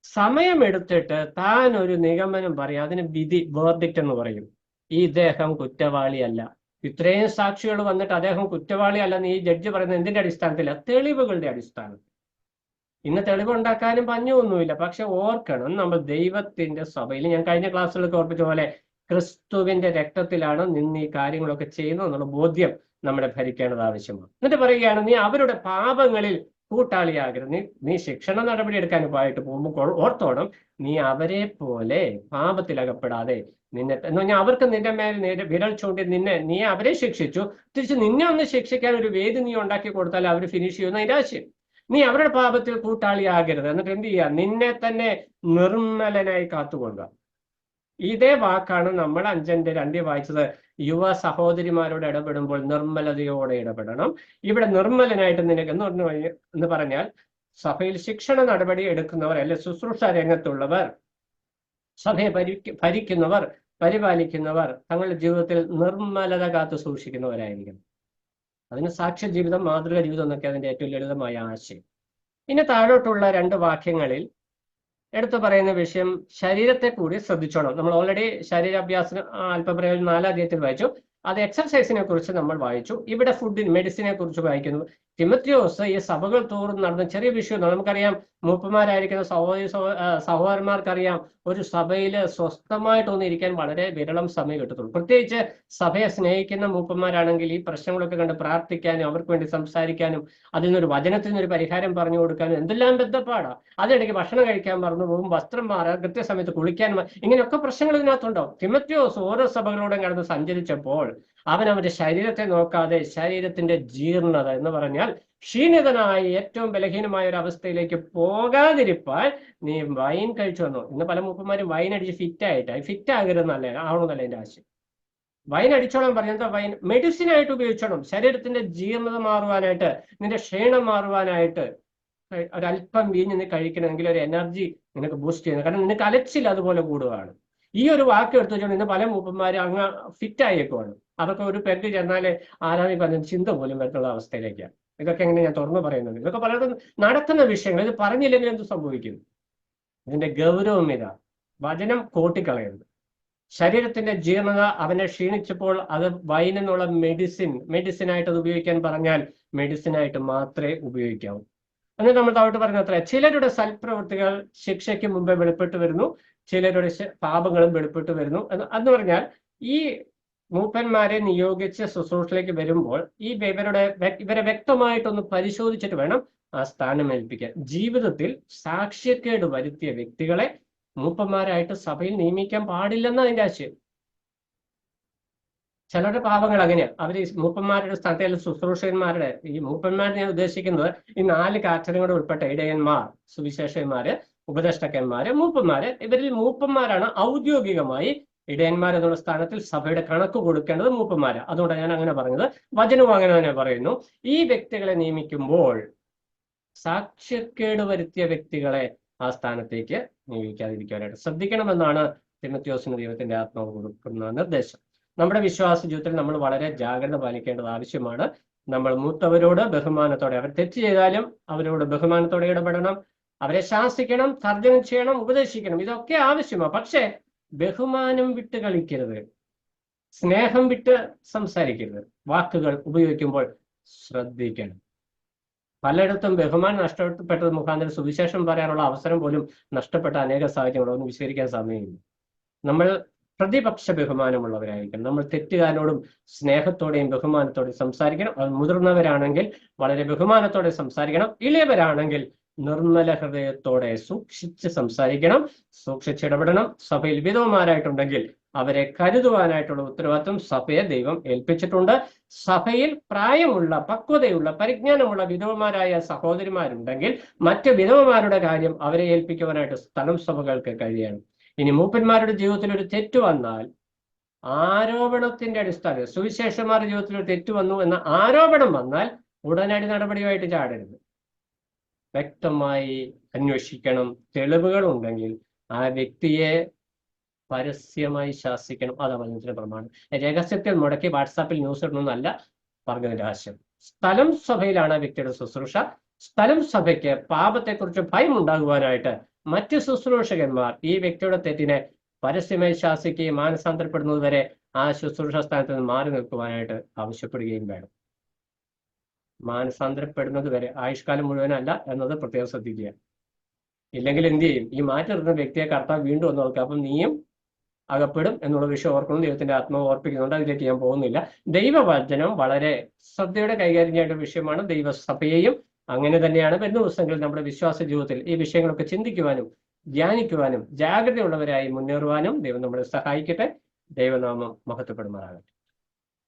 സമയമെടുത്തിട്ട് താൻ ഒരു നിഗമനം പറയും. അതിന് വിധി, വേർഡിക്റ്റ് എന്ന് പറയും. ഈ ഇദ്ദേഹം കുറ്റവാളിയല്ല. ഇത്രയും സാക്ഷികൾ വന്നിട്ട് അദ്ദേഹം കുറ്റവാളി അല്ലെന്ന് ഈ ജഡ്ജി പറയുന്നത് എന്തിന്റെ അടിസ്ഥാനത്തില്ല? തെളിവുകളുടെ അടിസ്ഥാനത്തിൽ. ഇന്ന് തെളിവുണ്ടാക്കാനും പഞ്ഞൊന്നുമില്ല. പക്ഷെ ഓർക്കണം, നമ്മൾ ദൈവത്തിന്റെ സഭയിൽ, ഞാൻ കഴിഞ്ഞ ക്ലാസ്സുകളൊക്കെ ഓർപ്പിച്ച പോലെ, ക്രിസ്തുവിന്റെ രക്തത്തിലാണ് നിന്ന് ഈ കാര്യങ്ങളൊക്കെ ചെയ്യുന്നത് എന്നുള്ള ബോധ്യം നമ്മളെ ഭരിക്കേണ്ടത് ആവശ്യമാണ്. എന്നിട്ട് പറയുകയാണ്, നീ അവരുടെ പാപങ്ങളിൽ കൂട്ടാളിയാകരുത്. നീ ശിക്ഷണ നടപടി എടുക്കാനുമായിട്ട് പോകുമ്പോൾ ഓർത്തോണം, നീ അവരെ പോലെ പാപത്തിലകപ്പെടാതെ നിന്നെ എന്ന് പറഞ്ഞാൽ അവർക്ക് നിന്റെ മേൽ വിരൽ ചൂണ്ടി നീ അവരെ ശിക്ഷിച്ചു, തിരിച്ച് നിന്നെ ഒന്ന് ശിക്ഷിക്കാൻ ഒരു വേദി നീ ഉണ്ടാക്കി കൊടുത്താൽ അവർ ഫിനിഷ് ചെയ്യുന്ന അതിന്റെ ആശയം. നീ അവരുടെ പാപത്തിൽ കൂട്ടാളിയാകരുത്. എന്നിട്ട് എന്ത് ചെയ്യുക? നിന്നെ തന്നെ നിർമ്മലനായി കാത്തുകൊള്ളുക. ഇതേ വാക്കാണ് നമ്മൾ 5:2 വായിച്ചത്. യുവ സഹോദരിമാരോട് ഇടപെടുമ്പോൾ നിർമ്മലതയോടെ ഇടപെടണം. ഇവിടെ നിർമ്മലനായിട്ട് നിനക്ക് എന്ന് പറഞ്ഞാൽ സഭയിൽ ശിക്ഷണ നടപടി എടുക്കുന്നവർ, അല്ലെ ശുശ്രൂഷ രംഗത്തുള്ളവർ, സഭയെ ഭരിക്കുന്നവർ, പരിപാലിക്കുന്നവർ തങ്ങളുടെ ജീവിതത്തിൽ നിർമ്മലത കാത്തു സൂക്ഷിക്കുന്നവരായിരിക്കും. അതിന് സാക്ഷ്യ ജീവിതം, മാതൃക ജീവിതം എന്നൊക്കെ അതിന്റെ ഏറ്റവും ലളിതമായ ആശയം. ഇനി താഴോട്ടുള്ള 2 വാക്യങ്ങളിൽ എടുത്തു പറയുന്ന വിഷയം ശരീരത്തെ കൂടി ശ്രദ്ധിച്ചോണം. നമ്മൾ ഓൾറെഡി ശരീരാഭ്യാസത്തിന് അല്പപ്രയോജനം 4ാം അധ്യായത്തിൽ വായിച്ചു. അത് എക്സർസൈസിനെ കുറിച്ച് നമ്മൾ വായിച്ചു. ഇവിടെ മെഡിസിനെ കുറിച്ച് വായിക്കുന്നു. തിമോത്തിയോസ് ഈ സഭകൾ തോറും നടന്ന ചെറിയ വിഷയമാണ്. നമുക്കറിയാം, മൂപ്പന്മാരായിരിക്കുന്ന സഹോദരന്മാർക്കറിയാം, ഒരു സഭയിൽ സ്വസ്ഥമായിട്ടൊന്നും ഇരിക്കാൻ വളരെ വിരളം സമയം കിട്ടത്തുള്ളൂ. പ്രത്യേകിച്ച് സഭയെ സ്നേഹിക്കുന്ന മൂപ്പന്മാരാണെങ്കിൽ ഈ പ്രശ്നങ്ങളൊക്കെ കണ്ട് പ്രാർത്ഥിക്കാനും അവർക്ക് വേണ്ടി സംസാരിക്കാനും അതിൽ നിന്നൊരു വചനത്തിൽ നിന്നൊരു പരിഹാരം പറഞ്ഞു കൊടുക്കാനും എന്തെല്ലാം ബന്ധപ്പാടാ. അതിനിടയ്ക്ക് ഭക്ഷണം കഴിക്കാൻ മറന്നു പോകും, വസ്ത്രം മാറാൻ, കൃത്യസമയത്ത് കുളിക്കാൻ, ഇങ്ങനെയൊക്കെ പ്രശ്നങ്ങൾ ഇതിനകത്തുണ്ടാവും. തിമോത്തിയോസ് ഓരോ സഭകളോടും കടന്ന് സഞ്ചരിച്ചപ്പോൾ അവന്റെ ശരീരത്തെ നോക്കാതെ ശരീരത്തിന്റെ ജീർണത എന്ന് പറഞ്ഞാൽ ക്ഷീണിതനായി ഏറ്റവും ബലഹീനമായ ഒരു അവസ്ഥയിലേക്ക് പോകാതിരിപ്പാൻ നീ വൈൻ കഴിച്ചു വന്നു. ഇന്ന് പല മൂപ്പന്മാരും വൈൻ അടിച്ച് ഫിറ്റ് ആകരുതെന്നല്ലേ ആവണമെന്നല്ല എന്റെ ആശയം. വൈൻ അടിച്ചോളാൻ പറഞ്ഞാൽ വൈൻ മെഡിസിൻ ആയിട്ട് ഉപയോഗിച്ചോണം. ശരീരത്തിന്റെ ജീർണത മാറുവാനായിട്ട്, നിന്റെ ക്ഷീണം മാറുവാനായിട്ട് ഒരല്പം വീഞ്ഞ് നീ കഴിക്കണമെങ്കിൽ ഒരു എനർജി നിനക്ക് ബൂസ്റ്റ് ചെയ്യുന്നത്. കാരണം നിനക്ക് അലച്ചിൽ അതുപോലെ കൂടുകയാണ്. ഈ ഒരു വാക്ക് എടുത്തു വെച്ചോണ്ട് ഇന്ന് പല മൂപ്പന്മാരും അങ്ങ് ഫിറ്റ് ആയേക്കുവാണ്. അവർക്ക് ഒരു പെഗ് ചെന്നാല് ആരാധി പറഞ്ഞ ചിന്ത പോലും വരുന്ന അവസ്ഥയിലേക്കാണ്. ഇതൊക്കെ എങ്ങനെ ഞാൻ തുറന്നു പറയുന്നത്? ഇതൊക്കെ പലർക്കും നടക്കുന്ന വിഷയങ്ങൾ. ഇത് പറഞ്ഞില്ലെങ്കിൽ എന്ത് സംഭവിക്കും? ഇതിന്റെ ഗൗരവം ഇതാ. വചനം കോട്ടിക്കളയുന്നത്. ശരീരത്തിന്റെ ജീർണത അവനെ ക്ഷീണിച്ചപ്പോൾ അത് വൈൻ എന്നുള്ള മെഡിസിനായിട്ട് അത് ഉപയോഗിക്കാൻ പറഞ്ഞാൽ മെഡിസിനായിട്ട് മാത്രമേ ഉപയോഗിക്കാവൂ. എന്നിട്ട് നമ്മൾ താഴോട്ട് പറഞ്ഞത്ര ചിലരുടെ സൽപ്രവൃത്തികൾ ശിക്ഷയ്ക്ക് മുമ്പേ വെളിപ്പെട്ട് വരുന്നു, ചിലരുടെ പാപങ്ങളും വെളിപ്പെട്ട് വരുന്നു എന്ന് പറഞ്ഞാൽ ഈ മൂപ്പന്മാരെ നിയോഗിച്ച് ശുശ്രൂഷയിലേക്ക് വരുമ്പോൾ ഇവരെ വ്യക്തമായിട്ടൊന്ന് പരിശോധിച്ചിട്ട് വേണം ആ സ്ഥാനം ഏൽപ്പിക്കാൻ. ജീവിതത്തിൽ സാക്ഷ്യക്കേട് വരുത്തിയ വ്യക്തികളെ മൂപ്പന്മാരായിട്ട് സഭയിൽ നിയമിക്കാൻ പാടില്ലെന്ന അതിന്റെ ആശയം. ചിലരുടെ പാപങ്ങൾ അങ്ങനെയാണ്. അവർ ഈ മൂപ്പന്മാരുടെ സ്ഥാനത്തെ ശുശ്രൂഷകന്മാരുടെ, ഈ മൂപ്പന്മാരെ ഞാൻ ഉദ്ദേശിക്കുന്നത് ഈ 4 കാറ്റഗറിയോട് ഉൾപ്പെട്ട ഇടയന്മാർ, സുവിശേഷന്മാര്, ഉപദേഷ്ടകന്മാര്, മൂപ്പന്മാര്. ഇവരിൽ മൂപ്പന്മാരാണ് ഔദ്യോഗികമായി. ഇടയന്മാർ എന്നുള്ള സ്ഥാനത്തിൽ സഭയുടെ കണക്ക് കൊടുക്കേണ്ടത് മൂപ്പന്മാര്. അതുകൊണ്ടാണ് ഞാൻ അങ്ങനെ പറഞ്ഞത്. വചനവും അങ്ങനെ തന്നെ പറയുന്നു. ഈ വ്യക്തികളെ നിയമിക്കുമ്പോൾ സാക്ഷ്യക്കേട് വരുത്തിയ വ്യക്തികളെ ആ സ്ഥാനത്തേക്ക് നിയമിക്കാതിരിക്കാനായിട്ട് ശ്രദ്ധിക്കണമെന്നാണ് തിമോത്തിയോസിന് ദൈവത്തിന്റെ ആത്മാവ് കൊടുക്കുന്ന നിർദ്ദേശം. നമ്മുടെ വിശ്വാസ ജീവിതത്തിൽ നമ്മൾ വളരെ ജാഗ്രത പാലിക്കേണ്ടത് ആവശ്യമാണ്. നമ്മൾ മൂത്തവരോട് ബഹുമാനത്തോടെ, അവർ തെറ്റ് ചെയ്താലും അവരോട് ബഹുമാനത്തോടെ ഇടപെടണം, അവരെ ശാസിക്കണം, തർജ്ജനം ചെയ്യണം, ഉപദേശിക്കണം. ഇതൊക്കെ ആവശ്യമാണ്. പക്ഷേ ബഹുമാനം വിട്ട് കളിക്കരുത്, സ്നേഹം വിട്ട് സംസാരിക്കരുത്. വാക്കുകൾ ഉപയോഗിക്കുമ്പോൾ ശ്രദ്ധിക്കണം. പലയിടത്തും ബഹുമാനം നഷ്ടപ്പെട്ടത് മുഖാന്തരം സുവിശേഷം പറയാനുള്ള അവസരം പോലും നഷ്ടപ്പെട്ട അനേക സാഹചര്യങ്ങളൊന്നും വിശദീകരിക്കാൻ സമയമില്ല. നമ്മൾ പ്രതിപക്ഷ ബഹുമാനമുള്ളവരായിരിക്കണം. നമ്മൾ തെറ്റുകാരനോടും സ്നേഹത്തോടെയും ബഹുമാനത്തോടെയും സംസാരിക്കണം. അത് മുതിർന്നവരാണെങ്കിൽ വളരെ ബഹുമാനത്തോടെ സംസാരിക്കണം. ഇളയവരാണെങ്കിൽ നിർമ്മല ഹൃദയത്തോടെ സൂക്ഷിച്ച് സംസാരിക്കണം, സൂക്ഷിച്ചിടപെടണം. സഭയിൽ വിധവമാരായിട്ടുണ്ടെങ്കിൽ അവരെ കരുതുവാനായിട്ടുള്ള ഉത്തരവാദിത്വം സഭയെ ദൈവം ഏൽപ്പിച്ചിട്ടുണ്ട്. സഭയിൽ പ്രായമുള്ള, പക്വതയുള്ള, പരിജ്ഞാനമുള്ള വിധവമാരായ സഹോദരിമാരുണ്ടെങ്കിൽ മറ്റ് വിധവമാരുടെ കാര്യം അവരെ ഏൽപ്പിക്കുവാനായിട്ട് സ്ഥലം സഭകൾക്ക് കഴിയണം. ഇനി മൂപ്പന്മാരുടെ ജീവിതത്തിൽ ഒരു തെറ്റ് വന്നാൽ ആരോപണത്തിന്റെ അടിസ്ഥാനം, സുവിശേഷന്മാരുടെ ജീവിതത്തിൽ ഒരു തെറ്റ് വന്നു എന്ന ആരോപണം വന്നാൽ ഉടനടി നടപടിയുമായിട്ട് ചാടരുത്. വ്യക്തമായി അന്വേഷിക്കണം. തെളിവുകൾ ഉണ്ടെങ്കിൽ ആ വ്യക്തിയെ പരസ്യമായി ശാസിക്കണം. അതാണ് വചനത്തിന്റെ പ്രമാണം. രഹസ്യത്തിൽ മുടക്കി വാട്സാപ്പിൽ ന്യൂസ് ഇടണമെന്നല്ല പറഞ്ഞതിന്റെ ആശയം. സ്ഥലം സഭയിലാണ് വ്യക്തിയുടെ ശുശ്രൂഷ. സ്ഥലം സഭയ്ക്ക് പാപത്തെക്കുറിച്ച് ഭയം ഉണ്ടാകുവാനായിട്ട് മറ്റ് ശുശ്രൂഷകന്മാർ ഈ വ്യക്തിയുടെ തെറ്റിനെ പരസ്യമായി ശാസിക്കുകയും മാനസാന്തരപ്പെടുന്നത് വരെ ആ ശുശ്രൂഷ സ്ഥാനത്ത് നിന്ന് മാറി നിൽക്കുവാനായിട്ട് ആവശ്യപ്പെടുകയും വേണം. മാനസാന്തരപ്പെടുന്നത് വരെ, ആയുഷ്കാലം മുഴുവനല്ല എന്നത് പ്രത്യേകം ശ്രദ്ധിക്കുക. ഇല്ലെങ്കിൽ എന്ത് ചെയ്യും? ഈ മാറ്റി നിർത്തുന്ന വ്യക്തിയെ കർത്താവ് വീണ്ടും ഒന്ന് നോക്കുക. അപ്പം നീയും അകപ്പെടും എന്നുള്ള വിഷയം ഓർക്കണം. ദൈവത്തിന്റെ ആത്മാവ് ഓർപ്പിക്കുന്നുണ്ട്. അതിലേക്ക് ഞാൻ പോകുന്നില്ല. ദൈവവചനം വളരെ ശ്രദ്ധയോടെ കൈകാര്യം ചെയ്യേണ്ട വിഷയമാണ്. ദൈവസഭയെയും അങ്ങനെ തന്നെയാണ് വരുന്ന ദിവസങ്ങളിൽ നമ്മുടെ വിശ്വാസ ജീവിതത്തിൽ ഈ വിഷയങ്ങളൊക്കെ ചിന്തിക്കുവാനും ധ്യാനിക്കുവാനും ജാഗ്രതയുള്ളവരായി മുന്നേറുവാനും ദൈവം നമ്മളെ സഹായിക്കട്ടെ. ദൈവനാമം മഹത്വപ്പെടുമാറാകട്ടെ.